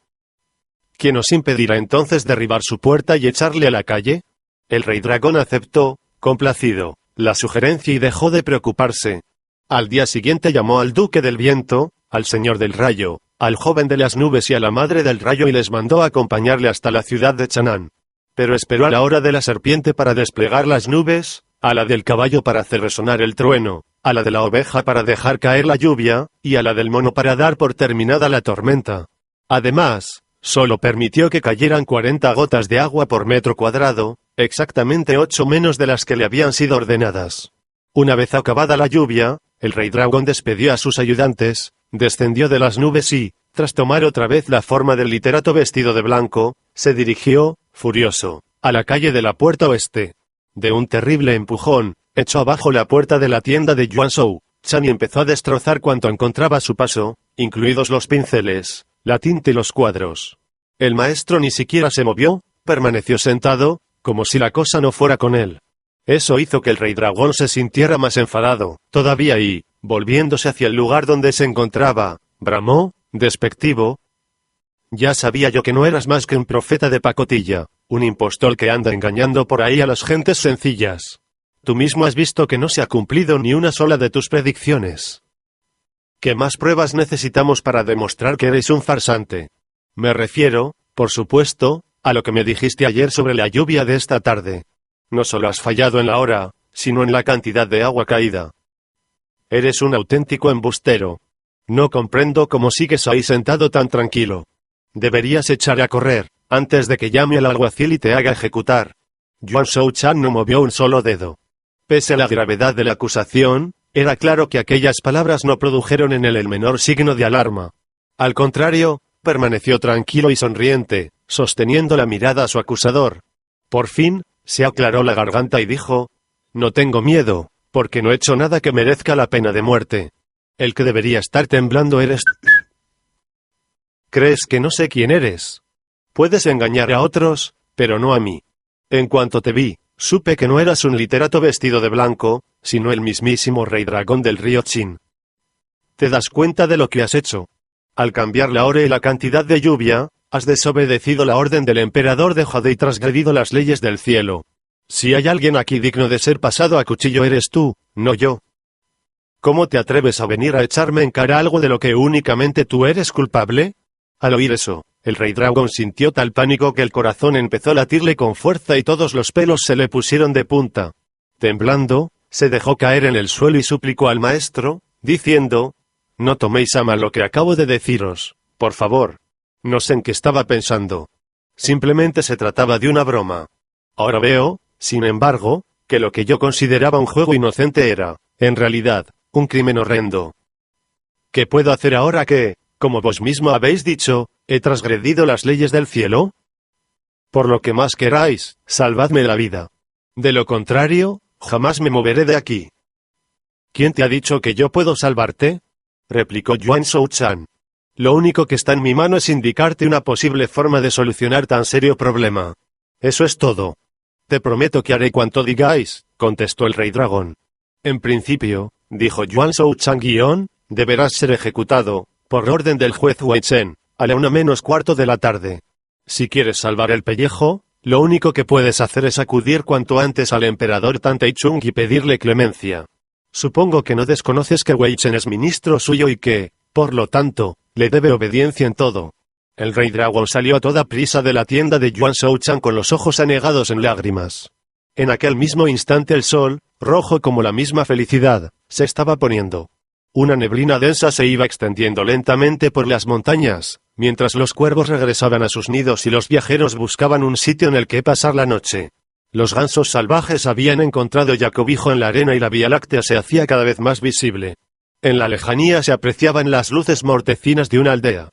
¿Quién os impedirá entonces derribar su puerta y echarle a la calle? El rey dragón aceptó, complacido, la sugerencia y dejó de preocuparse. Al día siguiente llamó al duque del viento, al señor del rayo, al joven de las nubes y a la madre del rayo y les mandó acompañarle hasta la ciudad de Chanaan. Pero esperó a la hora de la serpiente para desplegar las nubes, a la del caballo para hacer resonar el trueno, a la de la oveja para dejar caer la lluvia, y a la del mono para dar por terminada la tormenta. Además, solo permitió que cayeran 40 gotas de agua por metro cuadrado, exactamente 8 menos de las que le habían sido ordenadas. Una vez acabada la lluvia, el rey dragón despidió a sus ayudantes, descendió de las nubes y, tras tomar otra vez la forma del literato vestido de blanco, se dirigió, furioso, a la calle de la puerta oeste. De un terrible empujón, echó abajo la puerta de la tienda de Yuan Shou Chan y empezó a destrozar cuanto encontraba a su paso, incluidos los pinceles, la tinta y los cuadros. El maestro ni siquiera se movió, permaneció sentado, como si la cosa no fuera con él. Eso hizo que el rey dragón se sintiera más enfadado, todavía y, volviéndose hacia el lugar donde se encontraba, bramó, despectivo: «Ya sabía yo que no eras más que un profeta de pacotilla, un impostor que anda engañando por ahí a las gentes sencillas. Tú mismo has visto que no se ha cumplido ni una sola de tus predicciones. ¿Qué más pruebas necesitamos para demostrar que eres un farsante? Me refiero, por supuesto, a lo que me dijiste ayer sobre la lluvia de esta tarde. No solo has fallado en la hora, sino en la cantidad de agua caída. Eres un auténtico embustero. No comprendo cómo sigues ahí sentado tan tranquilo. Deberías echar a correr, antes de que llame al alguacil y te haga ejecutar». Yuan Shou Chan no movió un solo dedo. Pese a la gravedad de la acusación, era claro que aquellas palabras no produjeron en él el menor signo de alarma. Al contrario, permaneció tranquilo y sonriente, sosteniendo la mirada a su acusador. Por fin, se aclaró la garganta y dijo: «No tengo miedo, porque no he hecho nada que merezca la pena de muerte. El que debería estar temblando eres tú. ¿Crees que no sé quién eres? Puedes engañar a otros, pero no a mí. En cuanto te vi, supe que no eras un literato vestido de blanco, sino el mismísimo rey dragón del río Qin. ¿Te das cuenta de lo que has hecho? Al cambiar la hora y la cantidad de lluvia, has desobedecido la orden del emperador de Jade y transgredido las leyes del cielo. Si hay alguien aquí digno de ser pasado a cuchillo eres tú, no yo. ¿Cómo te atreves a venir a echarme en cara algo de lo que únicamente tú eres culpable?» Al oír eso, el rey dragón sintió tal pánico que el corazón empezó a latirle con fuerza y todos los pelos se le pusieron de punta. Temblando, se dejó caer en el suelo y suplicó al maestro, diciendo: «No toméis a mal lo que acabo de deciros, por favor. No sé en qué estaba pensando. Simplemente se trataba de una broma. Ahora veo, sin embargo, que lo que yo consideraba un juego inocente era, en realidad, un crimen horrendo. ¿Qué puedo hacer ahora que, como vos mismo habéis dicho, he transgredido las leyes del cielo? Por lo que más queráis, salvadme la vida. De lo contrario, jamás me moveré de aquí». «¿Quién te ha dicho que yo puedo salvarte?», replicó Yuan Shou Chan. «Lo único que está en mi mano es indicarte una posible forma de solucionar tan serio problema. Eso es todo». «Te prometo que haré cuanto digáis», contestó el rey dragón. «En principio», dijo Yuan Shou Chan «deberás ser ejecutado, por orden del juez Wei Chen, a la 1:15 de la tarde. Si quieres salvar el pellejo, lo único que puedes hacer es acudir cuanto antes al emperador Tan Taichung y pedirle clemencia. Supongo que no desconoces que Wei Chen es ministro suyo y que, por lo tanto, le debe obediencia en todo». El rey dragón salió a toda prisa de la tienda de Yuan Shou Chan con los ojos anegados en lágrimas. En aquel mismo instante el sol, rojo como la misma felicidad, se estaba poniendo. Una neblina densa se iba extendiendo lentamente por las montañas, mientras los cuervos regresaban a sus nidos y los viajeros buscaban un sitio en el que pasar la noche. Los gansos salvajes habían encontrado ya cobijo en la arena y la Vía Láctea se hacía cada vez más visible. En la lejanía se apreciaban las luces mortecinas de una aldea.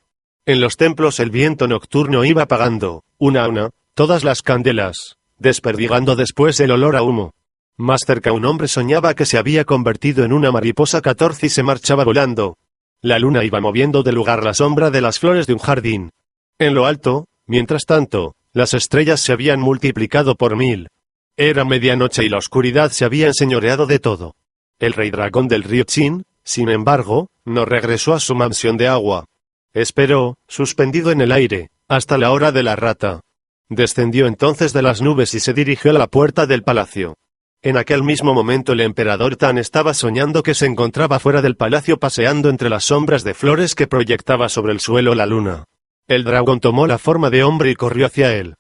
En los templos el viento nocturno iba apagando, una a una, todas las candelas, desperdigando después el olor a humo. Más cerca un hombre soñaba que se había convertido en una mariposa 14 y se marchaba volando. La luna iba moviendo de lugar la sombra de las flores de un jardín. En lo alto, mientras tanto, las estrellas se habían multiplicado por 1000. Era medianoche y la oscuridad se había enseñoreado de todo. El rey dragón del río Qin, sin embargo, no regresó a su mansión de agua. Esperó, suspendido en el aire, hasta la hora de la rata. Descendió entonces de las nubes y se dirigió a la puerta del palacio. En aquel mismo momento el emperador Tan estaba soñando que se encontraba fuera del palacio paseando entre las sombras de flores que proyectaba sobre el suelo la luna. El dragón tomó la forma de hombre y corrió hacia él.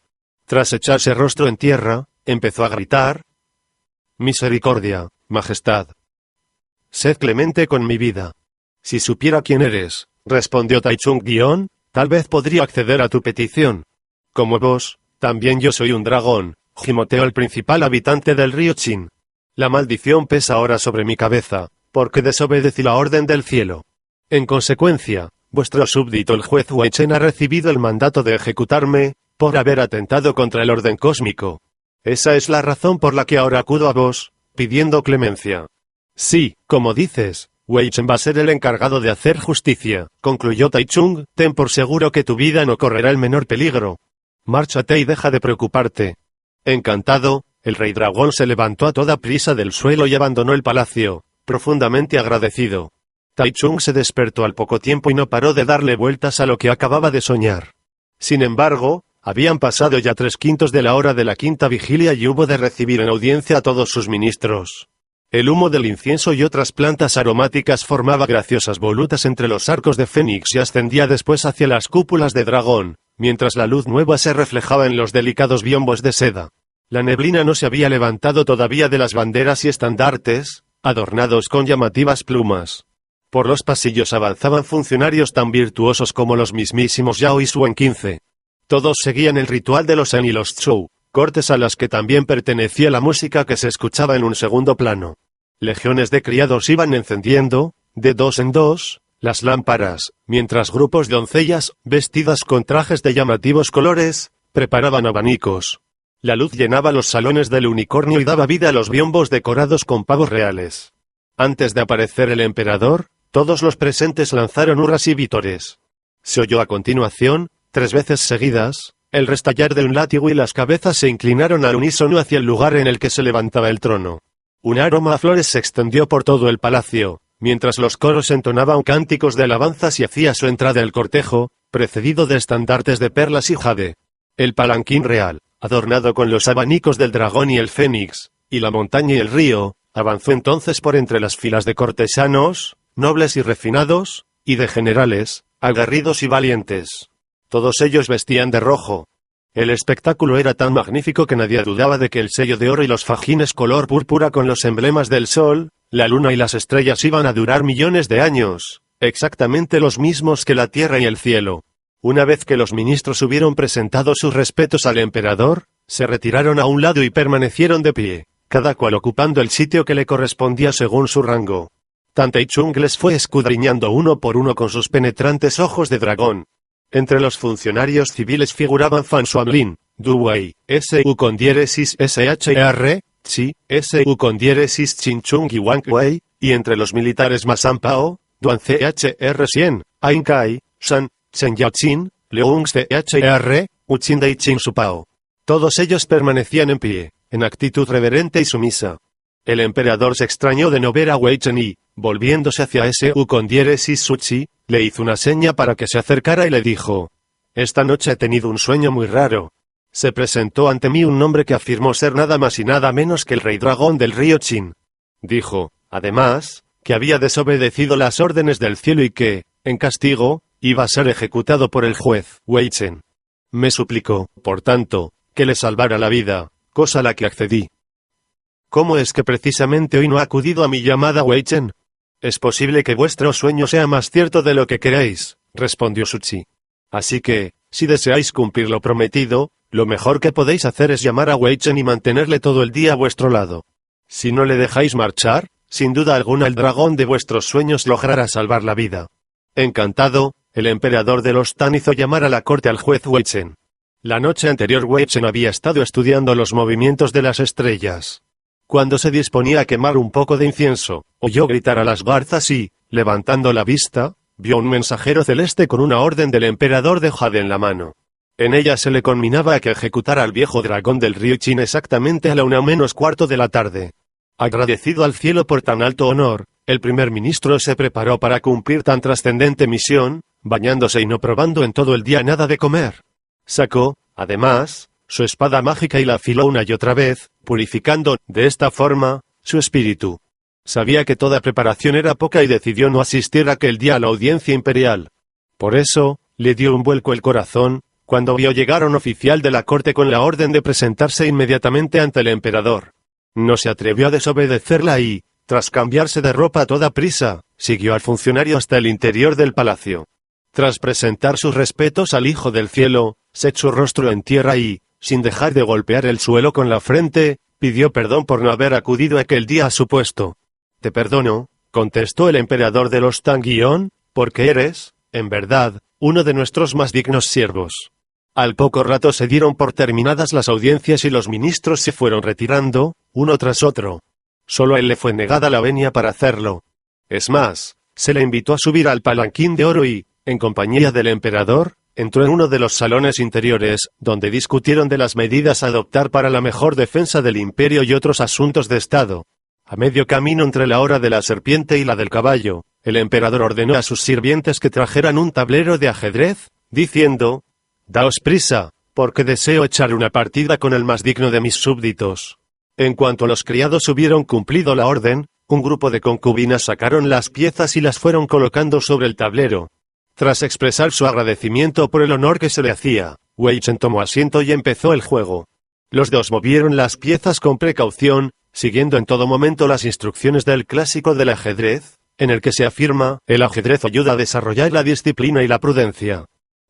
Tras echarse rostro en tierra, empezó a gritar: «Misericordia, majestad. Sed clemente con mi vida. Si supiera quién eres», respondió Taichung Guión, «tal vez podría acceder a tu petición. Como vos, también yo soy un dragón», gimoteó el principal habitante del río Qin. «La maldición pesa ahora sobre mi cabeza, porque desobedecí la orden del cielo. En consecuencia, vuestro súbdito el juez Wei Chen ha recibido el mandato de ejecutarme, por haber atentado contra el orden cósmico. Esa es la razón por la que ahora acudo a vos, pidiendo clemencia. Sí, como dices, Wei Chen va a ser el encargado de hacer justicia, concluyó Tai Chung. Ten por seguro que tu vida no correrá el menor peligro. Márchate y deja de preocuparte. Encantado, el rey dragón se levantó a toda prisa del suelo y abandonó el palacio, profundamente agradecido. Tai Chung se despertó al poco tiempo y no paró de darle vueltas a lo que acababa de soñar. Sin embargo, habían pasado ya 3/5 de la hora de la quinta vigilia y hubo de recibir en audiencia a todos sus ministros. El humo del incienso y otras plantas aromáticas formaba graciosas volutas entre los arcos de fénix y ascendía después hacia las cúpulas de dragón, mientras la luz nueva se reflejaba en los delicados biombos de seda. La neblina no se había levantado todavía de las banderas y estandartes, adornados con llamativas plumas. Por los pasillos avanzaban funcionarios tan virtuosos como los mismísimos Yao y Suen 15. Todos seguían el ritual de los En y los Zhou, cortes a las que también pertenecía la música que se escuchaba en un segundo plano. Legiones de criados iban encendiendo, de dos en dos, las lámparas, mientras grupos de doncellas, vestidas con trajes de llamativos colores, preparaban abanicos. La luz llenaba los salones del unicornio y daba vida a los biombos decorados con pavos reales. Antes de aparecer el emperador, todos los presentes lanzaron hurras y vítores. Se oyó a continuación, 3 veces seguidas, el restallar de un látigo y las cabezas se inclinaron al unísono hacia el lugar en el que se levantaba el trono. Un aroma a flores se extendió por todo el palacio, mientras los coros entonaban cánticos de alabanzas y hacía su entrada el cortejo, precedido de estandartes de perlas y jade. El palanquín real, adornado con los abanicos del dragón y el fénix, y la montaña y el río, avanzó entonces por entre las filas de cortesanos, nobles y refinados, y de generales, aguerridos y valientes. Todos ellos vestían de rojo. El espectáculo era tan magnífico que nadie dudaba de que el sello de oro y los fajines color púrpura con los emblemas del sol, la luna y las estrellas iban a durar millones de años, exactamente los mismos que la tierra y el cielo. Una vez que los ministros hubieron presentado sus respetos al emperador, se retiraron a un lado y permanecieron de pie, cada cual ocupando el sitio que le correspondía según su rango. Tai Chung les fue escudriñando uno por uno con sus penetrantes ojos de dragón. Entre los funcionarios civiles figuraban Fan Xuanlin, Du Wei, S.U. con diéresis S.H.R., Chi, S.U. con diéresis Chin Chung y Wang Wei, y entre los militares Masan Pao, Duan C.H.R. Xian, Ain Kai, Shan, Chen Yaoqin, Leung C.H.R., Uchin Dai Chin Su Pao. Todos ellos permanecían en pie, en actitud reverente y sumisa. El emperador se extrañó de no ver a Wei Chen y, volviéndose hacia S.U. con diéresis Su Chi, le hizo una seña para que se acercara y le dijo: «Esta noche he tenido un sueño muy raro. Se presentó ante mí un hombre que afirmó ser nada más y nada menos que el rey dragón del río Qin. Dijo, además, que había desobedecido las órdenes del cielo y que, en castigo, iba a ser ejecutado por el juez Wei Chen. Me suplicó, por tanto, que le salvara la vida, cosa a la que accedí. ¿Cómo es que precisamente hoy no ha acudido a mi llamada Wei Chen? Es posible que vuestro sueño sea más cierto de lo que creéis, respondió Su Chi. Así que, si deseáis cumplir lo prometido, lo mejor que podéis hacer es llamar a Wei Chen y mantenerle todo el día a vuestro lado. Si no le dejáis marchar, sin duda alguna el dragón de vuestros sueños logrará salvar la vida. Encantado, el emperador de los Tan hizo llamar a la corte al juez Wei Chen. La noche anterior Wei Chen había estado estudiando los movimientos de las estrellas. Cuando se disponía a quemar un poco de incienso, oyó gritar a las garzas y, levantando la vista, vio un mensajero celeste con una orden del emperador de Jade en la mano. En ella se le conminaba a que ejecutara al viejo dragón del río Qin exactamente a la 1:15 de la tarde. Agradecido al cielo por tan alto honor, el primer ministro se preparó para cumplir tan trascendente misión, bañándose y no probando en todo el día nada de comer. Sacó, además, su espada mágica y la afiló una y otra vez, purificando, de esta forma, su espíritu. Sabía que toda preparación era poca y decidió no asistir aquel día a la audiencia imperial. Por eso, le dio un vuelco el corazón, cuando vio llegar a un oficial de la corte con la orden de presentarse inmediatamente ante el emperador. No se atrevió a desobedecerla y, tras cambiarse de ropa a toda prisa, siguió al funcionario hasta el interior del palacio. Tras presentar sus respetos al Hijo del Cielo, se echó rostro en tierra y, sin dejar de golpear el suelo con la frente, pidió perdón por no haber acudido aquel día a su puesto. «Te perdono», contestó el emperador de los Tan Guión, «porque eres, en verdad, uno de nuestros más dignos siervos. Al poco rato se dieron por terminadas las audiencias y los ministros se fueron retirando, uno tras otro. Solo a él le fue negada la venia para hacerlo. Es más, se le invitó a subir al palanquín de oro y, en compañía del emperador, entró en uno de los salones interiores, donde discutieron de las medidas a adoptar para la mejor defensa del imperio y otros asuntos de estado. A medio camino entre la hora de la serpiente y la del caballo, el emperador ordenó a sus sirvientes que trajeran un tablero de ajedrez, diciendo: «Daos prisa, porque deseo echar una partida con el más digno de mis súbditos». En cuanto los criados hubieron cumplido la orden, un grupo de concubinas sacaron las piezas y las fueron colocando sobre el tablero. Tras expresar su agradecimiento por el honor que se le hacía, Wei Chen tomó asiento y empezó el juego. Los dos movieron las piezas con precaución, siguiendo en todo momento las instrucciones del clásico del ajedrez, en el que se afirma: el ajedrez ayuda a desarrollar la disciplina y la prudencia.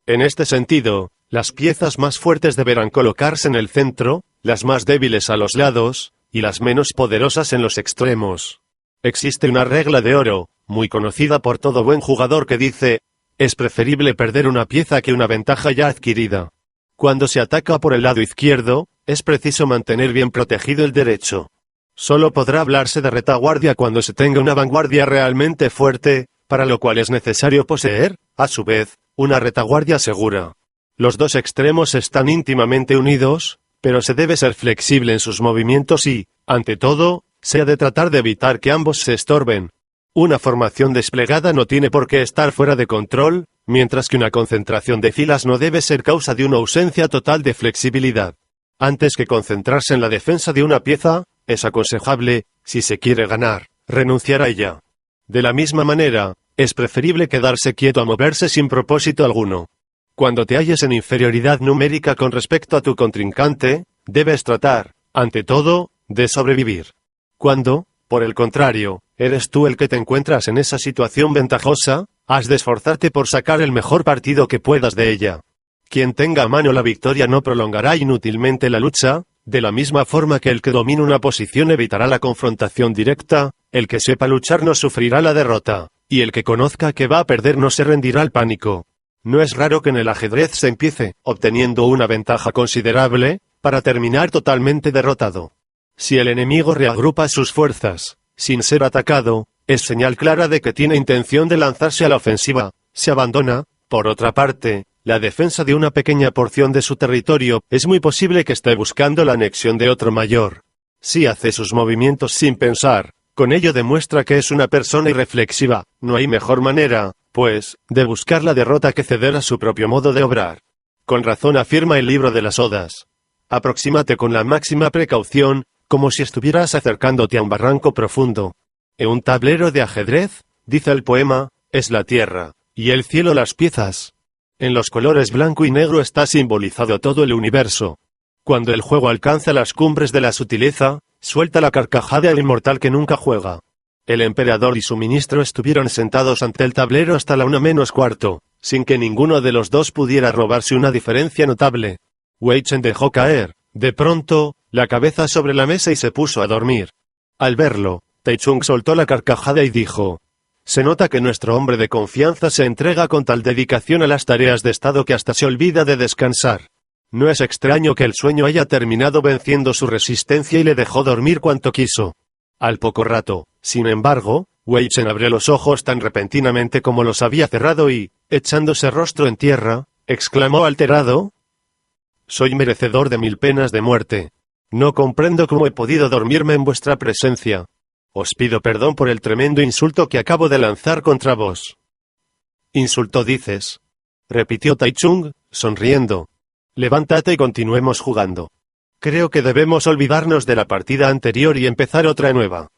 En este sentido, las piezas más fuertes deberán colocarse en el centro, las más débiles a los lados, y las menos poderosas en los extremos. Existe una regla de oro, muy conocida por todo buen jugador, que dice: es preferible perder una pieza que una ventaja ya adquirida. Cuando se ataca por el lado izquierdo, es preciso mantener bien protegido el derecho. Solo podrá hablarse de retaguardia cuando se tenga una vanguardia realmente fuerte, para lo cual es necesario poseer, a su vez, una retaguardia segura. Los dos extremos están íntimamente unidos, pero se debe ser flexible en sus movimientos y, ante todo, se ha de tratar de evitar que ambos se estorben. Una formación desplegada no tiene por qué estar fuera de control, mientras que una concentración de filas no debe ser causa de una ausencia total de flexibilidad. Antes que concentrarse en la defensa de una pieza, es aconsejable, si se quiere ganar, renunciar a ella. De la misma manera, es preferible quedarse quieto a moverse sin propósito alguno. Cuando te halles en inferioridad numérica con respecto a tu contrincante, debes tratar, ante todo, de sobrevivir. Cuando, por el contrario, eres tú el que te encuentras en esa situación ventajosa, has de esforzarte por sacar el mejor partido que puedas de ella. Quien tenga a mano la victoria no prolongará inútilmente la lucha, de la misma forma que el que domine una posición evitará la confrontación directa, el que sepa luchar no sufrirá la derrota, y el que conozca que va a perder no se rendirá al pánico. No es raro que en el ajedrez se empiece, obteniendo una ventaja considerable, para terminar totalmente derrotado. Si el enemigo reagrupa sus fuerzas, sin ser atacado, es señal clara de que tiene intención de lanzarse a la ofensiva. Si abandona, por otra parte, la defensa de una pequeña porción de su territorio, es muy posible que esté buscando la anexión de otro mayor. Si hace sus movimientos sin pensar, con ello demuestra que es una persona irreflexiva. No hay mejor manera, pues, de buscar la derrota que ceder a su propio modo de obrar. Con razón afirma el libro de las Odas: aproxímate con la máxima precaución, como si estuvieras acercándote a un barranco profundo. En un tablero de ajedrez, dice el poema, es la tierra, y el cielo las piezas. En los colores blanco y negro está simbolizado todo el universo. Cuando el juego alcanza las cumbres de la sutileza, suelta la carcajada el inmortal que nunca juega. El emperador y su ministro estuvieron sentados ante el tablero hasta la 1:45, sin que ninguno de los dos pudiera robarse una diferencia notable. Wei Chen dejó caer, de pronto, la cabeza sobre la mesa y se puso a dormir. Al verlo, Tai Chung soltó la carcajada y dijo: se nota que nuestro hombre de confianza se entrega con tal dedicación a las tareas de estado que hasta se olvida de descansar. No es extraño que el sueño haya terminado venciendo su resistencia y le dejó dormir cuanto quiso. Al poco rato, sin embargo, Wei Chen abrió los ojos tan repentinamente como los había cerrado y, echándose rostro en tierra, exclamó alterado: soy merecedor de 1000 penas de muerte. No comprendo cómo he podido dormirme en vuestra presencia. Os pido perdón por el tremendo insulto que acabo de lanzar contra vos. ¿Insulto dices?, repitió Tai Chung, sonriendo. Levántate y continuemos jugando. Creo que debemos olvidarnos de la partida anterior y empezar otra nueva.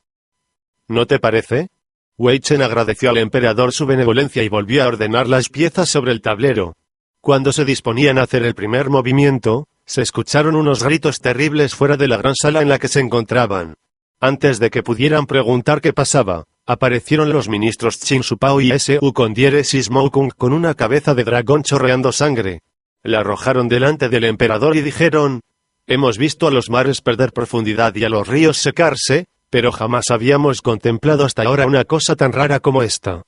¿No te parece? Wei Chen agradeció al emperador su benevolencia y volvió a ordenar las piezas sobre el tablero. Cuando se disponían a hacer el primer movimiento, se escucharon unos gritos terribles fuera de la gran sala en la que se encontraban. Antes de que pudieran preguntar qué pasaba, aparecieron los ministros Qin Su Pao y Su Kondiere Mo Kung con una cabeza de dragón chorreando sangre. La arrojaron delante del emperador y dijeron: hemos visto a los mares perder profundidad y a los ríos secarse, pero jamás habíamos contemplado hasta ahora una cosa tan rara como esta.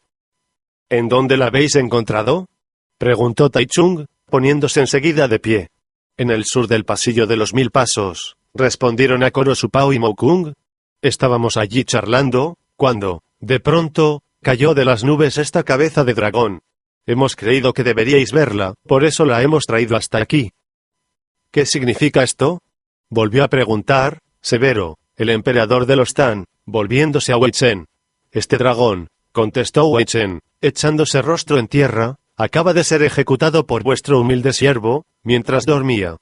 ¿En dónde la habéis encontrado?, preguntó Taichung, poniéndose enseguida de pie. En el sur del pasillo de los 1000 pasos, respondieron a coro Su Pao y Moukung. Estábamos allí charlando, cuando, de pronto, cayó de las nubes esta cabeza de dragón. Hemos creído que deberíais verla, por eso la hemos traído hasta aquí. ¿Qué significa esto?, volvió a preguntar, severo, el emperador de los Tan, volviéndose a Wei Chen. Este dragón, contestó Wei Chen, echándose rostro en tierra, acaba de ser ejecutado por vuestro humilde siervo, mientras dormía.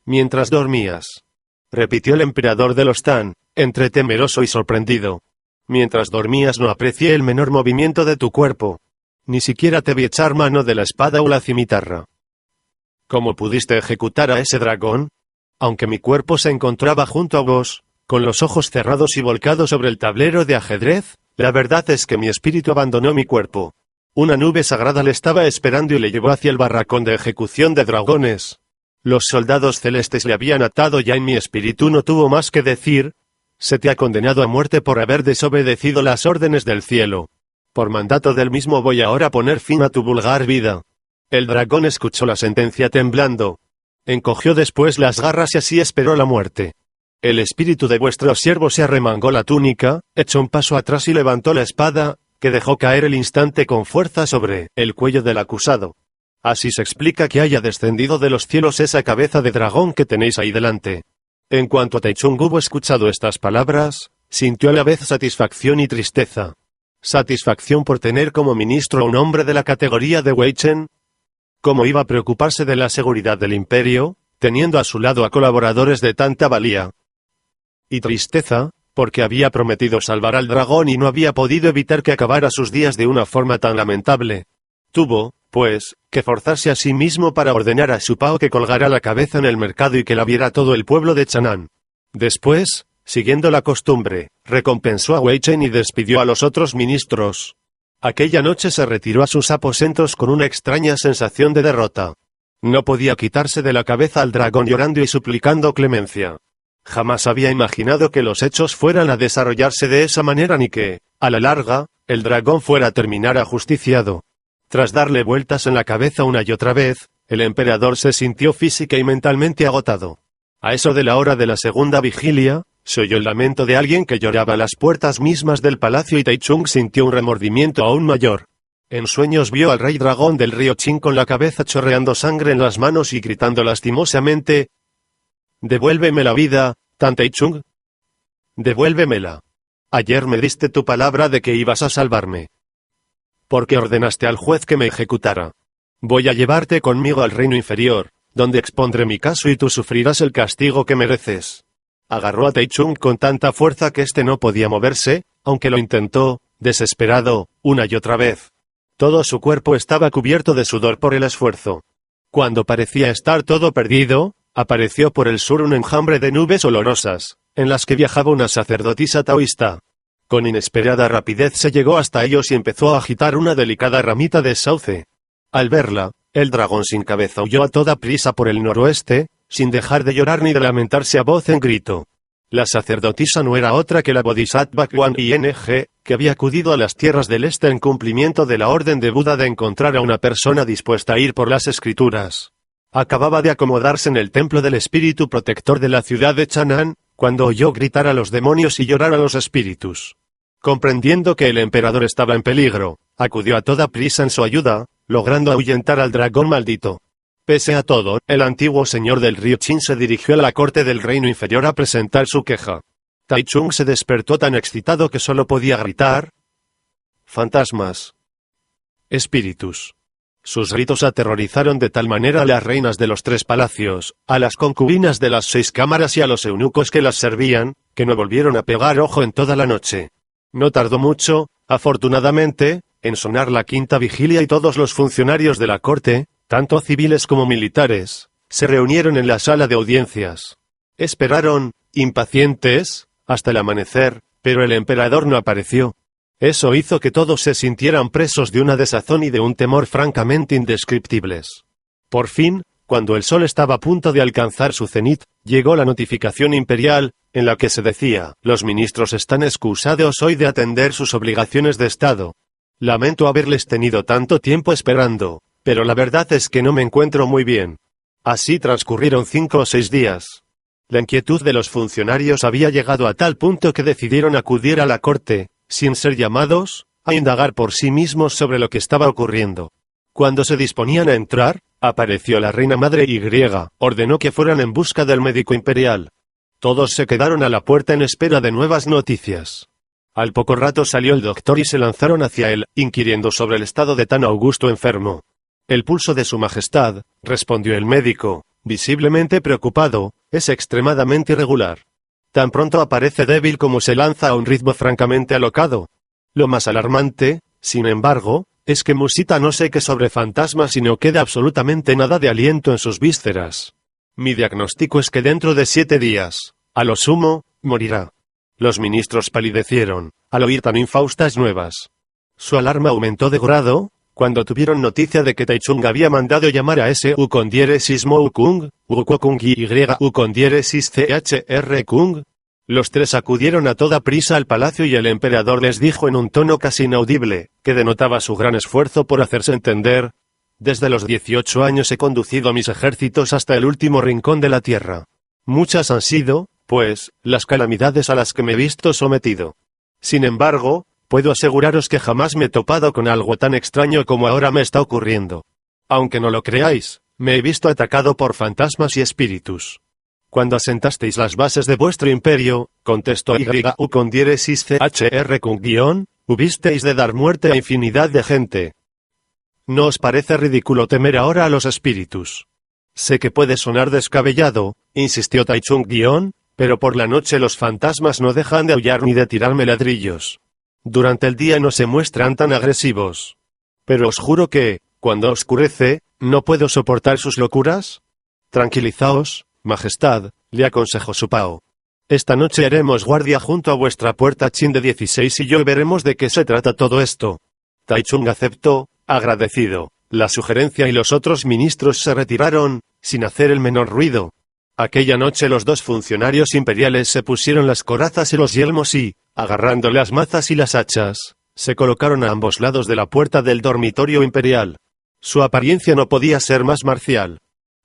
Mientras dormías, repitió el emperador de los Tan, entre temeroso y sorprendido. Mientras dormías no aprecié el menor movimiento de tu cuerpo. Ni siquiera te vi echar mano de la espada o la cimitarra. ¿Cómo pudiste ejecutar a ese dragón? Aunque mi cuerpo se encontraba junto a vos, con los ojos cerrados y volcados sobre el tablero de ajedrez, la verdad es que mi espíritu abandonó mi cuerpo. Una nube sagrada le estaba esperando y le llevó hacia el barracón de ejecución de dragones. Los soldados celestes le habían atado ya y mi espíritu no tuvo más que decir: se te ha condenado a muerte por haber desobedecido las órdenes del cielo. Por mandato del mismo voy ahora a poner fin a tu vulgar vida. El dragón escuchó la sentencia temblando. Encogió después las garras y así esperó la muerte. El espíritu de vuestro siervo se arremangó la túnica, echó un paso atrás y levantó la espada, que dejó caer el instante con fuerza sobre el cuello del acusado. Así se explica que haya descendido de los cielos esa cabeza de dragón que tenéis ahí delante. En cuanto Taichung hubo escuchado estas palabras, sintió a la vez satisfacción y tristeza. Satisfacción por tener como ministro a un hombre de la categoría de Wei Chen. ¿Cómo iba a preocuparse de la seguridad del imperio, teniendo a su lado a colaboradores de tanta valía? Y tristeza, porque había prometido salvar al dragón y no había podido evitar que acabara sus días de una forma tan lamentable. Tuvo, pues, que forzarse a sí mismo para ordenar a Su Pao que colgara la cabeza en el mercado y que la viera todo el pueblo de Chang'an. Después, siguiendo la costumbre, recompensó a Wei Chen y despidió a los otros ministros. Aquella noche se retiró a sus aposentos con una extraña sensación de derrota. No podía quitarse de la cabeza al dragón llorando y suplicando clemencia. Jamás había imaginado que los hechos fueran a desarrollarse de esa manera ni que, a la larga, el dragón fuera a terminar ajusticiado. Tras darle vueltas en la cabeza una y otra vez, el emperador se sintió física y mentalmente agotado. A eso de la hora de la segunda vigilia, se oyó el lamento de alguien que lloraba a las puertas mismas del palacio y Taichung sintió un remordimiento aún mayor. En sueños vio al rey dragón del río Qin con la cabeza chorreando sangre en las manos y gritando lastimosamente: «¡Devuélveme la vida, Tan Taichung! ¡Devuélvemela! Ayer me diste tu palabra de que ibas a salvarme. ¿Por qué ordenaste al juez que me ejecutara? Voy a llevarte conmigo al reino inferior, donde expondré mi caso y tú sufrirás el castigo que mereces». Agarró a Taichung con tanta fuerza que éste no podía moverse, aunque lo intentó, desesperado, una y otra vez. Todo su cuerpo estaba cubierto de sudor por el esfuerzo. Cuando parecía estar todo perdido, apareció por el sur un enjambre de nubes olorosas, en las que viajaba una sacerdotisa taoísta. Con inesperada rapidez se llegó hasta ellos y empezó a agitar una delicada ramita de sauce. Al verla, el dragón sin cabeza huyó a toda prisa por el noroeste, sin dejar de llorar ni de lamentarse a voz en grito. La sacerdotisa no era otra que la Bodhisattva Kuan Yin, que había acudido a las tierras del este en cumplimiento de la orden de Buda de encontrar a una persona dispuesta a ir por las escrituras. Acababa de acomodarse en el templo del espíritu protector de la ciudad de Chang'an, cuando oyó gritar a los demonios y llorar a los espíritus. Comprendiendo que el emperador estaba en peligro, acudió a toda prisa en su ayuda, logrando ahuyentar al dragón maldito. Pese a todo, el antiguo señor del río Qin se dirigió a la corte del reino inferior a presentar su queja. Taichung se despertó tan excitado que solo podía gritar: «¡Fantasmas! ¡Espíritus!». Sus gritos aterrorizaron de tal manera a las reinas de los 3 palacios, a las concubinas de las 6 cámaras y a los eunucos que las servían, que no volvieron a pegar ojo en toda la noche. No tardó mucho, afortunadamente, en sonar la 5ª vigilia y todos los funcionarios de la corte, tanto civiles como militares, se reunieron en la sala de audiencias. Esperaron, impacientes, hasta el amanecer, pero el emperador no apareció. Eso hizo que todos se sintieran presos de una desazón y de un temor francamente indescriptibles. Por fin, cuando el sol estaba a punto de alcanzar su cenit, llegó la notificación imperial, en la que se decía: «Los ministros están excusados hoy de atender sus obligaciones de Estado». Lamento haberles tenido tanto tiempo esperando, pero la verdad es que no me encuentro muy bien. Así transcurrieron 5 o 6 días. La inquietud de los funcionarios había llegado a tal punto que decidieron acudir a la corte, sin ser llamados, a indagar por sí mismos sobre lo que estaba ocurriendo. Cuando se disponían a entrar, apareció la reina madre y ordenó que fueran en busca del médico imperial. Todos se quedaron a la puerta en espera de nuevas noticias. Al poco rato salió el doctor y se lanzaron hacia él, inquiriendo sobre el estado de tan augusto enfermo. El pulso de su majestad, respondió el médico, visiblemente preocupado, es extremadamente irregular. Tan pronto aparece débil como se lanza a un ritmo francamente alocado. Lo más alarmante, sin embargo, es que musita no sé qué sobre fantasmas y no queda absolutamente nada de aliento en sus vísceras. Mi diagnóstico es que dentro de 7 días, a lo sumo, morirá. Los ministros palidecieron, al oír tan infaustas nuevas. Su alarma aumentó de grado, cuando tuvieron noticia de que Taichung había mandado llamar a S.U. con diéresis Mou Kung, Kung y Y.U. con diéresis CHR Kung. Los 3 acudieron a toda prisa al palacio y el emperador les dijo en un tono casi inaudible, que denotaba su gran esfuerzo por hacerse entender: desde los 18 años he conducido a mis ejércitos hasta el último rincón de la tierra. Muchas han sido, pues, las calamidades a las que me he visto sometido. Sin embargo, puedo aseguraros que jamás me he topado con algo tan extraño como ahora me está ocurriendo. Aunque no lo creáis, me he visto atacado por fantasmas y espíritus. Cuando asentasteis las bases de vuestro imperio, contestó Y.U. con diéresis CHR con guión, hubisteis de dar muerte a infinidad de gente. ¿No os parece ridículo temer ahora a los espíritus? Sé que puede sonar descabellado, insistió Taichung guión, pero por la noche los fantasmas no dejan de aullar ni de tirarme ladrillos. Durante el día no se muestran tan agresivos. Pero os juro que, cuando oscurece, ¿no puedo soportar sus locuras? Tranquilizaos, majestad, le aconsejó Su Pao. Esta noche haremos guardia junto a vuestra puerta Qin de 16 y yo veremos de qué se trata todo esto. Taichung aceptó, agradecido, la sugerencia y los otros ministros se retiraron, sin hacer el menor ruido. Aquella noche los 2 funcionarios imperiales se pusieron las corazas y los yelmos y, agarrando las mazas y las hachas, se colocaron a ambos lados de la puerta del dormitorio imperial. Su apariencia no podía ser más marcial.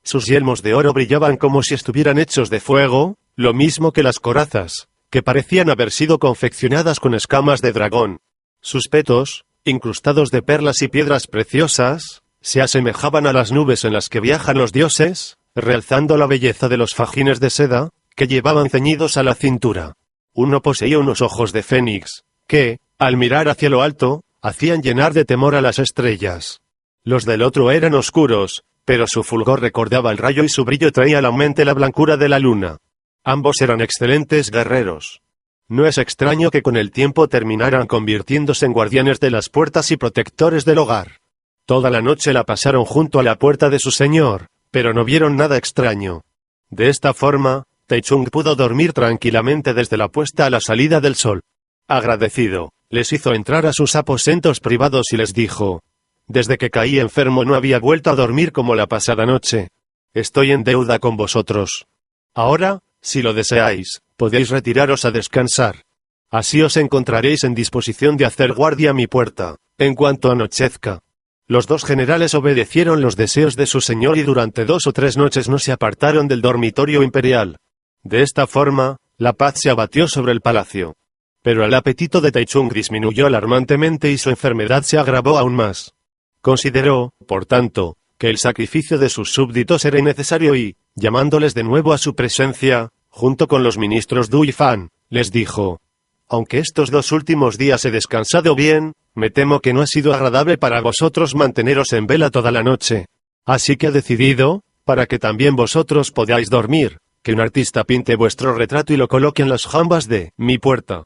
Sus yelmos de oro brillaban como si estuvieran hechos de fuego, lo mismo que las corazas, que parecían haber sido confeccionadas con escamas de dragón. Sus petos, incrustados de perlas y piedras preciosas, se asemejaban a las nubes en las que viajan los dioses, realzando la belleza de los fajines de seda, que llevaban ceñidos a la cintura. Uno poseía unos ojos de fénix, que, al mirar hacia lo alto, hacían llenar de temor a las estrellas. Los del otro eran oscuros, pero su fulgor recordaba el rayo y su brillo traía a la mente la blancura de la luna. Ambos eran excelentes guerreros. No es extraño que con el tiempo terminaran convirtiéndose en guardianes de las puertas y protectores del hogar. Toda la noche la pasaron junto a la puerta de su señor, pero no vieron nada extraño. De esta forma, Taichung pudo dormir tranquilamente desde la puesta a la salida del sol. Agradecido, les hizo entrar a sus aposentos privados y les dijo: desde que caí enfermo no había vuelto a dormir como la pasada noche. Estoy en deuda con vosotros. Ahora, si lo deseáis, podéis retiraros a descansar. Así os encontraréis en disposición de hacer guardia a mi puerta, en cuanto anochezca. Los 2 generales obedecieron los deseos de su señor y durante 2 o 3 noches no se apartaron del dormitorio imperial. De esta forma, la paz se abatió sobre el palacio. Pero el apetito de Taichung disminuyó alarmantemente y su enfermedad se agravó aún más. Consideró, por tanto, que el sacrificio de sus súbditos era innecesario y, llamándoles de nuevo a su presencia, junto con los ministros Du y Fan, les dijo: aunque estos 2 últimos días he descansado bien, me temo que no ha sido agradable para vosotros manteneros en vela toda la noche. Así que he decidido, para que también vosotros podáis dormir, que un artista pinte vuestro retrato y lo coloque en las jambas de mi puerta.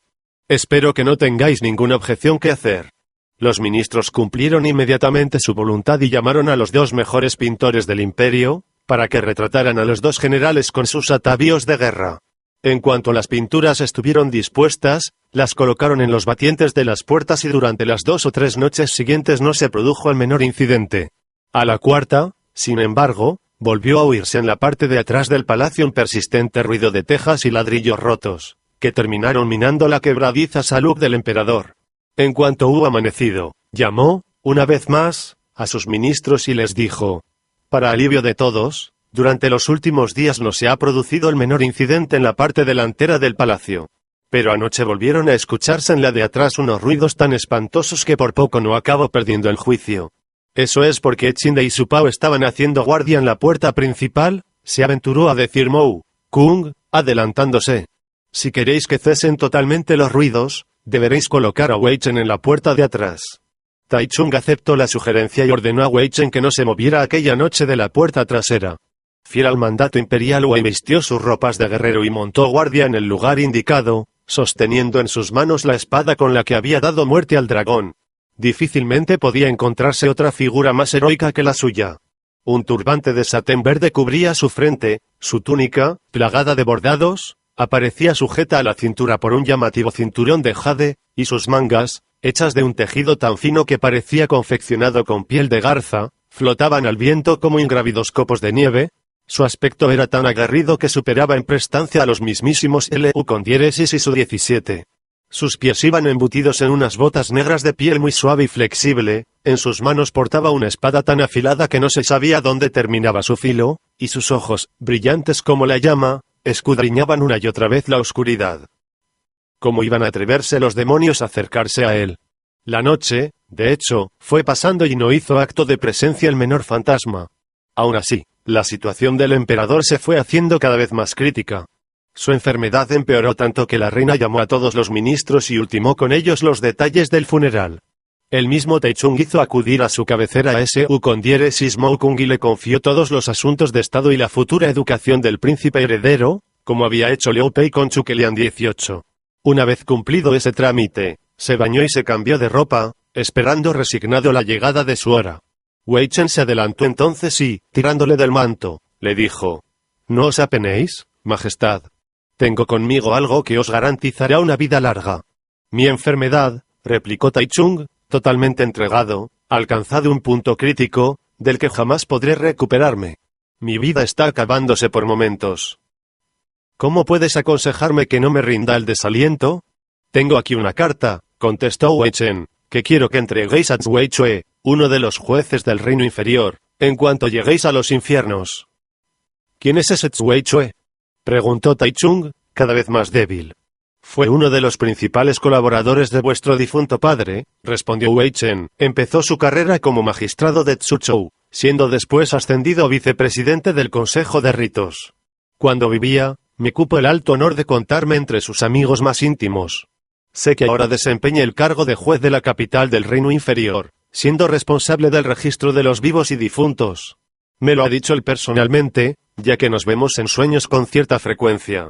Espero que no tengáis ninguna objeción que hacer. Los ministros cumplieron inmediatamente su voluntad y llamaron a los 2 mejores pintores del imperio, para que retrataran a los 2 generales con sus atavíos de guerra. En cuanto las pinturas estuvieron dispuestas, las colocaron en los batientes de las puertas y durante las 2 o 3 noches siguientes no se produjo el menor incidente. A la cuarta, sin embargo, volvió a oírse en la parte de atrás del palacio un persistente ruido de tejas y ladrillos rotos, que terminaron minando la quebradiza salud del emperador. En cuanto hubo amanecido, Llamó, una vez más, a sus ministros y les dijo: para alivio de todos, durante los últimos días no se ha producido el menor incidente en la parte delantera del palacio. Pero anoche volvieron a escucharse en la de atrás unos ruidos tan espantosos que por poco no acabo perdiendo el juicio. Eso es porque Chinde y su Pao estaban haciendo guardia en la puerta principal, se aventuró a decir Mou Kung, adelantándose. Si queréis que cesen totalmente los ruidos, deberéis colocar a Wei Chen en la puerta de atrás. Taichung aceptó la sugerencia y ordenó a Wei Chen que no se moviera aquella noche de la puerta trasera. Fiel al mandato imperial, Wei vistió sus ropas de guerrero y montó guardia en el lugar indicado, sosteniendo en sus manos la espada con la que había dado muerte al dragón. Difícilmente podía encontrarse otra figura más heroica que la suya. Un turbante de satén verde cubría su frente, su túnica, plagada de bordados, aparecía sujeta a la cintura por un llamativo cinturón de jade, y sus mangas, hechas de un tejido tan fino que parecía confeccionado con piel de garza, flotaban al viento como ingrávidos copos de nieve. Su aspecto era tan aguerrido que superaba en prestancia a los mismísimos Lu con diéresis y su 17. Sus pies iban embutidos en unas botas negras de piel muy suave y flexible, en sus manos portaba una espada tan afilada que no se sabía dónde terminaba su filo, y sus ojos, brillantes como la llama, escudriñaban una y otra vez la oscuridad. ¿Cómo iban a atreverse los demonios a acercarse a él? La noche, de hecho, fue pasando y no hizo acto de presencia el menor fantasma. Aún así, la situación del emperador se fue haciendo cada vez más crítica. Su enfermedad empeoró tanto que la reina llamó a todos los ministros y ultimó con ellos los detalles del funeral. El mismo Taichung hizo acudir a su cabecera a Su con diéresis Mou Kung y le confió todos los asuntos de estado y la futura educación del príncipe heredero, como había hecho Liu Pei con Zhuge-Liang 18. Una vez cumplido ese trámite, se bañó y se cambió de ropa, esperando resignado la llegada de su hora. Wei Chen se adelantó entonces y, tirándole del manto, le dijo: no os apenéis, majestad. Tengo conmigo algo que os garantizará una vida larga. Mi enfermedad, replicó Taichung, totalmente entregado, ha alcanzado un punto crítico, del que jamás podré recuperarme. Mi vida está acabándose por momentos. ¿Cómo puedes aconsejarme que no me rinda el desaliento? Tengo aquí una carta, contestó Wei Chen, que quiero que entreguéis a Wei Chue, uno de los jueces del reino inferior, en cuanto lleguéis a los infiernos. ¿Quién es ese Wei Chue?, preguntó Taichung, cada vez más débil. Fue uno de los principales colaboradores de vuestro difunto padre, respondió Wei Chen. Empezó su carrera como magistrado de Tsuchou, siendo después ascendido a vicepresidente del Consejo de Ritos. Cuando vivía, me cupo el alto honor de contarme entre sus amigos más íntimos. Sé que ahora desempeña el cargo de juez de la capital del reino inferior, siendo responsable del registro de los vivos y difuntos. Me lo ha dicho él personalmente, ya que nos vemos en sueños con cierta frecuencia.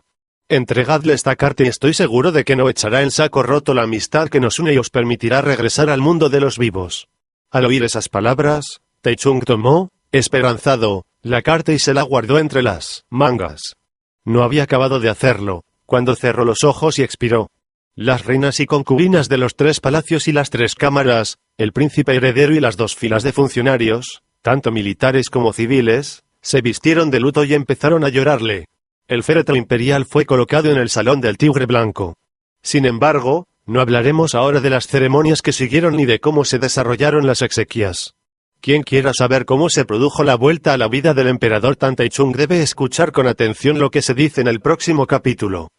Entregadle esta carta y estoy seguro de que no echará en saco roto la amistad que nos une y os permitirá regresar al mundo de los vivos. Al oír esas palabras, Taichung tomó, esperanzado, la carta y se la guardó entre las mangas. No había acabado de hacerlo, cuando cerró los ojos y expiró. Las reinas y concubinas de los 3 palacios y las 3 cámaras, el príncipe heredero y las 2 filas de funcionarios, tanto militares como civiles, se vistieron de luto y empezaron a llorarle. El féretro imperial fue colocado en el salón del Tigre Blanco. Sin embargo, no hablaremos ahora de las ceremonias que siguieron ni de cómo se desarrollaron las exequias. Quien quiera saber cómo se produjo la vuelta a la vida del emperador Tan Taichung debe escuchar con atención lo que se dice en el próximo capítulo.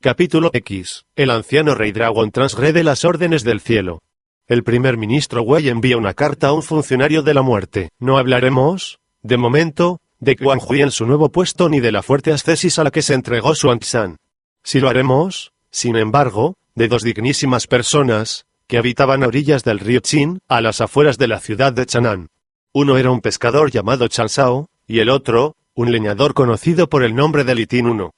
Capítulo X. El anciano Rey Dragon transgrede las órdenes del cielo. El primer ministro Wei envía una carta a un funcionario de la muerte. No hablaremos, de momento, de Quan Hui en su nuevo puesto ni de la fuerte ascesis a la que se entregó Xuan Xan. Si lo haremos, sin embargo, de dos dignísimas personas, que habitaban a orillas del río Qin, a las afueras de la ciudad de Chang'an. Uno era un pescador llamado Chan Shao, y el otro, un leñador conocido por el nombre de Li Tin I.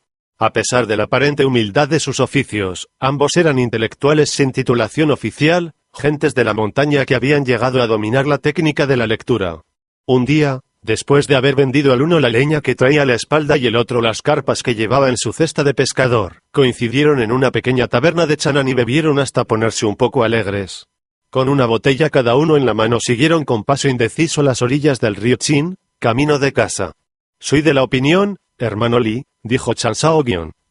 A pesar de la aparente humildad de sus oficios, ambos eran intelectuales sin titulación oficial, gentes de la montaña que habían llegado a dominar la técnica de la lectura. Un día, después de haber vendido al uno la leña que traía a la espalda y el otro las carpas que llevaba en su cesta de pescador, coincidieron en una pequeña taberna de Chang'an y bebieron hasta ponerse un poco alegres. Con una botella cada uno en la mano siguieron con paso indeciso las orillas del río Qin, camino de casa. Soy de la opinión, hermano Li, dijo Chan Shao,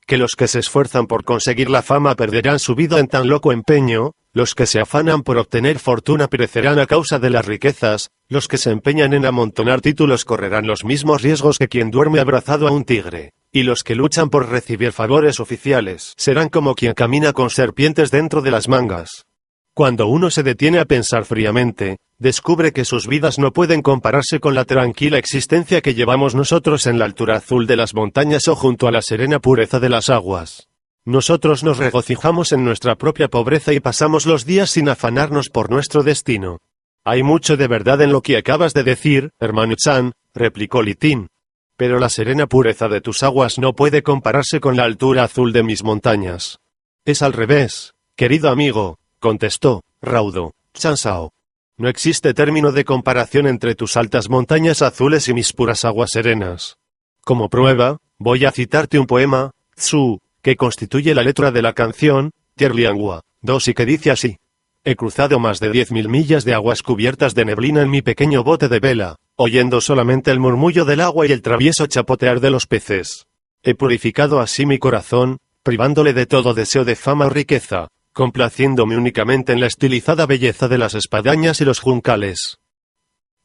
que los que se esfuerzan por conseguir la fama perderán su vida en tan loco empeño, los que se afanan por obtener fortuna perecerán a causa de las riquezas, los que se empeñan en amontonar títulos correrán los mismos riesgos que quien duerme abrazado a un tigre, y los que luchan por recibir favores oficiales serán como quien camina con serpientes dentro de las mangas. Cuando uno se detiene a pensar fríamente, descubre que sus vidas no pueden compararse con la tranquila existencia que llevamos nosotros en la altura azul de las montañas o junto a la serena pureza de las aguas. Nosotros nos regocijamos en nuestra propia pobreza y pasamos los días sin afanarnos por nuestro destino. Hay mucho de verdad en lo que acabas de decir, hermano Chan, replicó Li Tin. Pero la serena pureza de tus aguas no puede compararse con la altura azul de mis montañas. Es al revés, querido amigo, contestó, raudo, Chan Shao. No existe término de comparación entre tus altas montañas azules y mis puras aguas serenas. Como prueba, voy a citarte un poema, Tzu, que constituye la letra de la canción, Tierliangua 2 y que dice así. He cruzado más de 10.000 millas de aguas cubiertas de neblina en mi pequeño bote de vela, oyendo solamente el murmullo del agua y el travieso chapotear de los peces. He purificado así mi corazón, privándole de todo deseo de fama o riqueza, complaciéndome únicamente en la estilizada belleza de las espadañas y los juncales.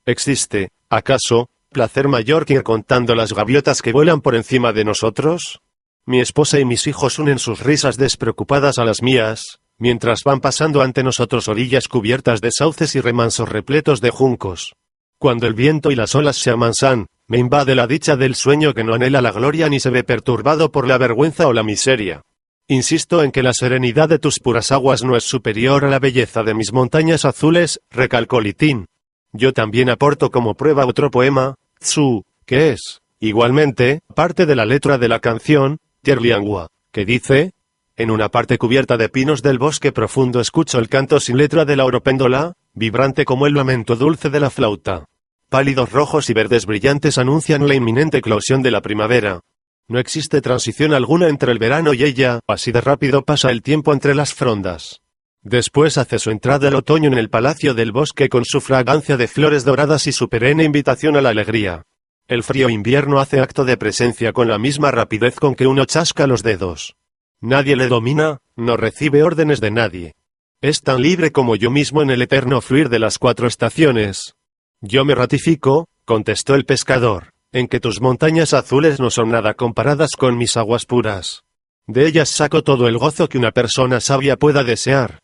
¿Existe, acaso, placer mayor que ir contando las gaviotas que vuelan por encima de nosotros? Mi esposa y mis hijos unen sus risas despreocupadas a las mías, mientras van pasando ante nosotros orillas cubiertas de sauces y remansos repletos de juncos. Cuando el viento y las olas se amansan, me invade la dicha del sueño que no anhela la gloria ni se ve perturbado por la vergüenza o la miseria. Insisto en que la serenidad de tus puras aguas no es superior a la belleza de mis montañas azules, recalcó Li Tin. Yo también aporto como prueba otro poema, Tzu, que es, igualmente, parte de la letra de la canción, Tierliangua, que dice, en una parte cubierta de pinos del bosque profundo escucho el canto sin letra de la oropéndola, vibrante como el lamento dulce de la flauta. Pálidos rojos y verdes brillantes anuncian la inminente eclosión de la primavera. No existe transición alguna entre el verano y ella, así de rápido pasa el tiempo entre las frondas. Después hace su entrada el otoño en el palacio del bosque con su fragancia de flores doradas y su perenne invitación a la alegría. El frío invierno hace acto de presencia con la misma rapidez con que uno chasca los dedos. Nadie le domina, no recibe órdenes de nadie. Es tan libre como yo mismo en el eterno fluir de las 4 estaciones. Yo me ratifico, contestó el pescador, en que tus montañas azules no son nada comparadas con mis aguas puras. De ellas saco todo el gozo que una persona sabia pueda desear.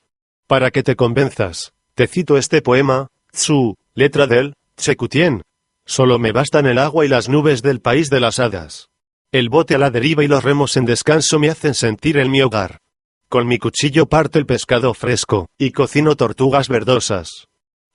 Para que te convenzas, te cito este poema, Tzu, letra del Tse-Kutien. Solo me bastan el agua y las nubes del país de las hadas. El bote a la deriva y los remos en descanso me hacen sentir en mi hogar. Con mi cuchillo parto el pescado fresco, y cocino tortugas verdosas.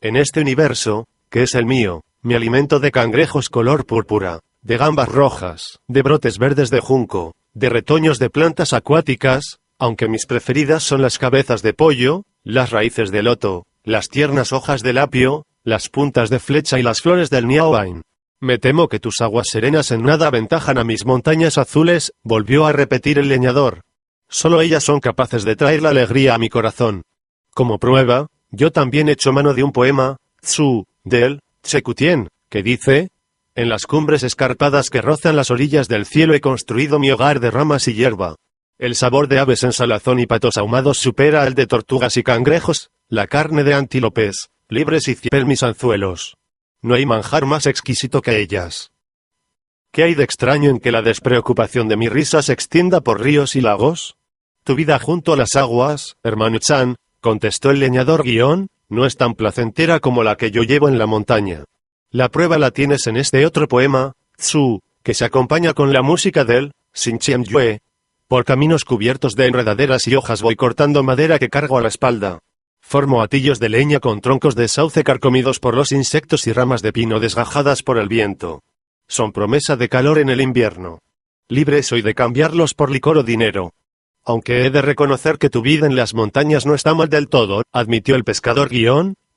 En este universo, que es el mío, me alimento de cangrejos color púrpura, de gambas rojas, de brotes verdes de junco, de retoños de plantas acuáticas, aunque mis preferidas son las cabezas de pollo, las raíces de loto, las tiernas hojas del apio, las puntas de flecha y las flores del niaobain. Me temo que tus aguas serenas en nada aventajan a mis montañas azules, volvió a repetir el leñador. Solo ellas son capaces de traer la alegría a mi corazón. Como prueba, yo también echo mano de un poema, Tzu, del Tse-Kutien, que dice, en las cumbres escarpadas que rozan las orillas del cielo he construido mi hogar de ramas y hierba. El sabor de aves en salazón y patos ahumados supera al de tortugas y cangrejos, la carne de antílopes, libres y ciper mis anzuelos. No hay manjar más exquisito que ellas. ¿Qué hay de extraño en que la despreocupación de mi risa se extienda por ríos y lagos? Tu vida junto a las aguas, hermano Chan, contestó el leñador no es tan placentera como la que yo llevo en la montaña. La prueba la tienes en este otro poema, Tsu, que se acompaña con la música del Xinqian Yue. Por caminos cubiertos de enredaderas y hojas voy cortando madera que cargo a la espalda. Formo atillos de leña con troncos de sauce carcomidos por los insectos y ramas de pino desgajadas por el viento. Son promesa de calor en el invierno. Libre soy de cambiarlos por licor o dinero. Aunque he de reconocer que tu vida en las montañas no está mal del todo, admitió el pescador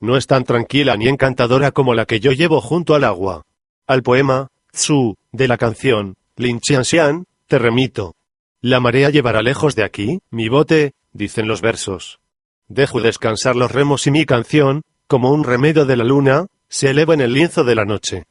no es tan tranquila ni encantadora como la que yo llevo junto al agua. Al poema, Tsu, de la canción, Lin Xianxian, te remito. La marea llevará lejos de aquí, mi bote, dicen los versos. Dejo descansar los remos y mi canción, como un remedio de la luna, se eleva en el lienzo de la noche.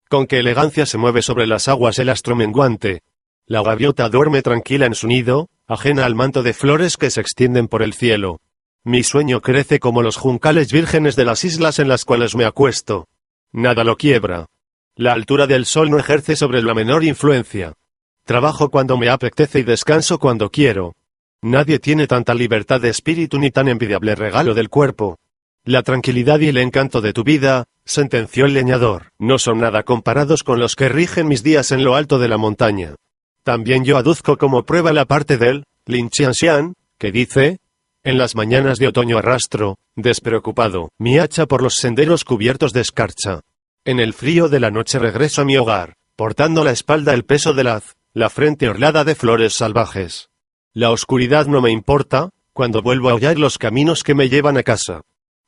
Con qué elegancia se mueve sobre las aguas el astro menguante. La gaviota duerme tranquila en su nido, ajena al manto de flores que se extienden por el cielo. Mi sueño crece como los juncales vírgenes de las islas en las cuales me acuesto. Nada lo quiebra. La altura del sol no ejerce sobre la menor influencia. Trabajo cuando me apetece y descanso cuando quiero. Nadie tiene tanta libertad de espíritu ni tan envidiable regalo del cuerpo. La tranquilidad y el encanto de tu vida, sentenció el leñador, no son nada comparados con los que rigen mis días en lo alto de la montaña. También yo aduzco como prueba la parte del Lin Xianxian, que dice, en las mañanas de otoño arrastro, despreocupado, mi hacha por los senderos cubiertos de escarcha. En el frío de la noche regreso a mi hogar, portando a la espalda el peso del haz, la frente orlada de flores salvajes. La oscuridad no me importa, cuando vuelvo a hollar los caminos que me llevan a casa.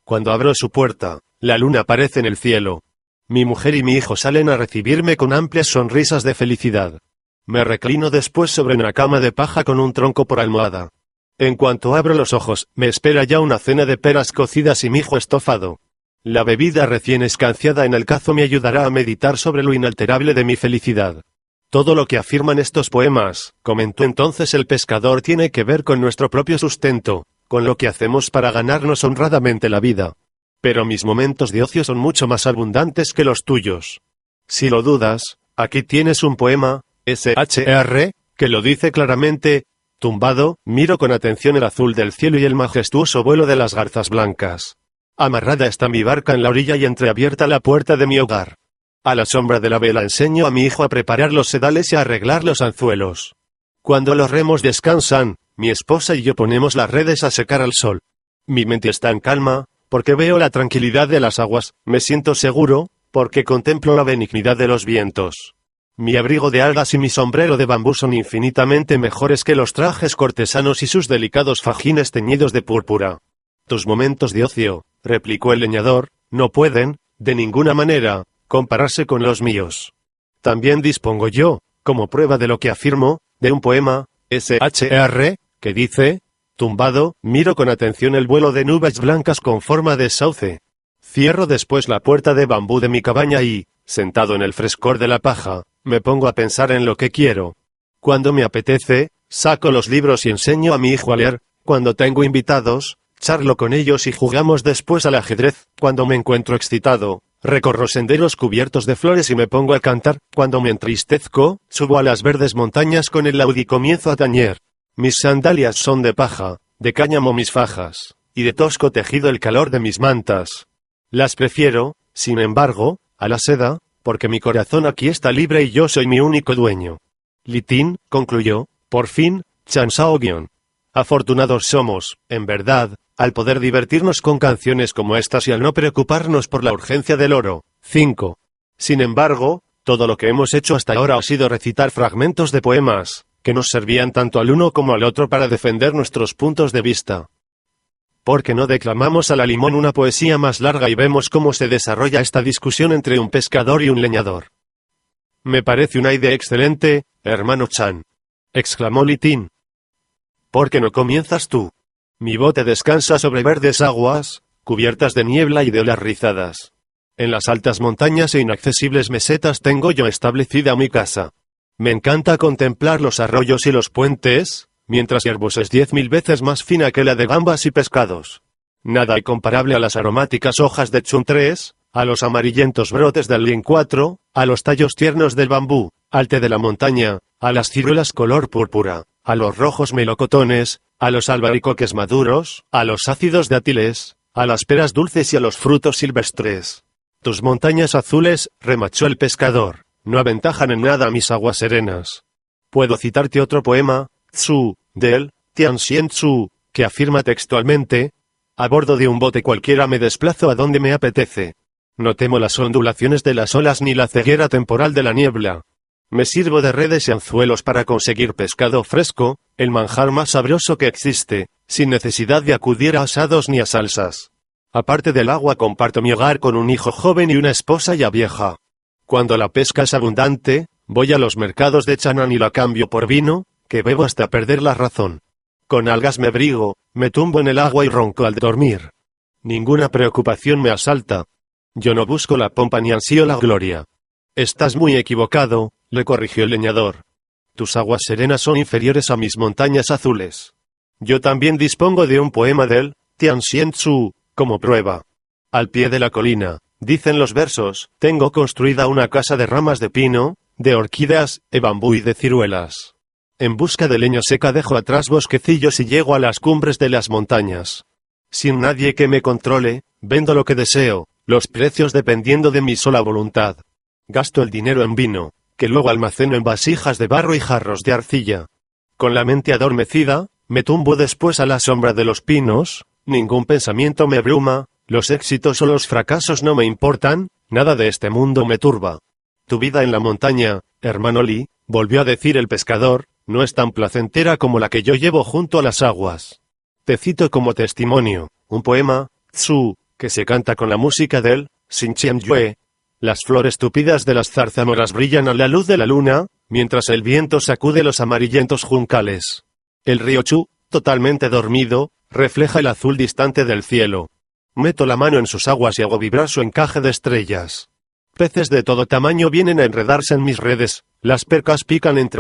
Cuando abro su puerta, la luna aparece en el cielo. Mi mujer y mi hijo salen a recibirme con amplias sonrisas de felicidad. Me reclino después sobre una cama de paja con un tronco por almohada. En cuanto abro los ojos, me espera ya una cena de peras cocidas y mijo estofado. La bebida recién escanciada en el cazo me ayudará a meditar sobre lo inalterable de mi felicidad. Todo lo que afirman estos poemas, comentó entonces el pescador, tiene que ver con nuestro propio sustento, con lo que hacemos para ganarnos honradamente la vida. Pero mis momentos de ocio son mucho más abundantes que los tuyos. Si lo dudas, aquí tienes un poema, SHR, que lo dice claramente. Tumbado, miro con atención el azul del cielo y el majestuoso vuelo de las garzas blancas. Amarrada está mi barca en la orilla y entreabierta la puerta de mi hogar. A la sombra de la vela enseño a mi hijo a preparar los sedales y a arreglar los anzuelos. Cuando los remos descansan, mi esposa y yo ponemos las redes a secar al sol. Mi mente está en calma, porque veo la tranquilidad de las aguas, me siento seguro, porque contemplo la benignidad de los vientos. Mi abrigo de algas y mi sombrero de bambú son infinitamente mejores que los trajes cortesanos y sus delicados fajines teñidos de púrpura. Tus momentos de ocio, replicó el leñador, no pueden, de ninguna manera, compararse con los míos. También dispongo yo, como prueba de lo que afirmo, de un poema, SHR, que dice, tumbado, miro con atención el vuelo de nubes blancas con forma de sauce. Cierro después la puerta de bambú de mi cabaña y, sentado en el frescor de la paja, me pongo a pensar en lo que quiero. Cuando me apetece, saco los libros y enseño a mi hijo a leer. Cuando tengo invitados, charlo con ellos y jugamos después al ajedrez. Cuando me encuentro excitado, recorro senderos cubiertos de flores y me pongo a cantar. Cuando me entristezco, subo a las verdes montañas con el laúd y comienzo a tañer. Mis sandalias son de paja, de cáñamo mis fajas, y de tosco tejido el calor de mis mantas. Las prefiero, sin embargo, a la seda, porque mi corazón aquí está libre y yo soy mi único dueño. Litín, concluyó, por fin, Chan Shaoguion. Afortunados somos, en verdad, al poder divertirnos con canciones como estas y al no preocuparnos por la urgencia del oro. 5. Sin embargo, todo lo que hemos hecho hasta ahora ha sido recitar fragmentos de poemas, que nos servían tanto al uno como al otro para defender nuestros puntos de vista. ¿Por qué no declamamos a la limón una poesía más larga y vemos cómo se desarrolla esta discusión entre un pescador y un leñador? Me parece una idea excelente, hermano Chan, exclamó Litín. ¿Por qué no comienzas tú? Mi bote descansa sobre verdes aguas, cubiertas de niebla y de olas rizadas. En las altas montañas e inaccesibles mesetas tengo yo establecida mi casa. Me encanta contemplar los arroyos y los puentes, mientras hierbos es 10.000 veces más fina que la de gambas y pescados. Nada hay comparable a las aromáticas hojas de Chun 3, a los amarillentos brotes del Lin 4, a los tallos tiernos del bambú, al té de la montaña, a las ciruelas color púrpura, a los rojos melocotones, a los albaricoques maduros, a los ácidos dátiles, a las peras dulces y a los frutos silvestres. Tus montañas azules, remachó el pescador, no aventajan en nada a mis aguas serenas. Puedo citarte otro poema, Tzu, del Tianxian Tzu, que afirma textualmente: a bordo de un bote cualquiera me desplazo a donde me apetece. No temo las ondulaciones de las olas ni la ceguera temporal de la niebla. Me sirvo de redes y anzuelos para conseguir pescado fresco, el manjar más sabroso que existe, sin necesidad de acudir a asados ni a salsas. Aparte del agua comparto mi hogar con un hijo joven y una esposa ya vieja. Cuando la pesca es abundante, voy a los mercados de Chan'an y la cambio por vino, que bebo hasta perder la razón. Con algas me abrigo, me tumbo en el agua y ronco al dormir. Ninguna preocupación me asalta. Yo no busco la pompa ni ansío la gloria. Estás muy equivocado, le corrigió el leñador. Tus aguas serenas son inferiores a mis montañas azules. Yo también dispongo de un poema del Tianxian Tzu, como prueba. Al pie de la colina, dicen los versos, tengo construida una casa de ramas de pino, de orquídeas, de bambú y de ciruelas. En busca de leña seca dejo atrás bosquecillos y llego a las cumbres de las montañas. Sin nadie que me controle, vendo lo que deseo, los precios dependiendo de mi sola voluntad. Gasto el dinero en vino, que luego almaceno en vasijas de barro y jarros de arcilla. Con la mente adormecida, me tumbo después a la sombra de los pinos, ningún pensamiento me abruma, los éxitos o los fracasos no me importan, nada de este mundo me turba. Tu vida en la montaña, hermano Li, volvió a decir el pescador, no es tan placentera como la que yo llevo junto a las aguas. Te cito como testimonio, un poema, Tzu, que se canta con la música del Xinqian Yue. Las flores tupidas de las zarzamoras brillan a la luz de la luna, mientras el viento sacude los amarillentos juncales. El río Chu, totalmente dormido, refleja el azul distante del cielo. Meto la mano en sus aguas y hago vibrar su encaje de estrellas. Peces de todo tamaño vienen a enredarse en mis redes, las percas pican entre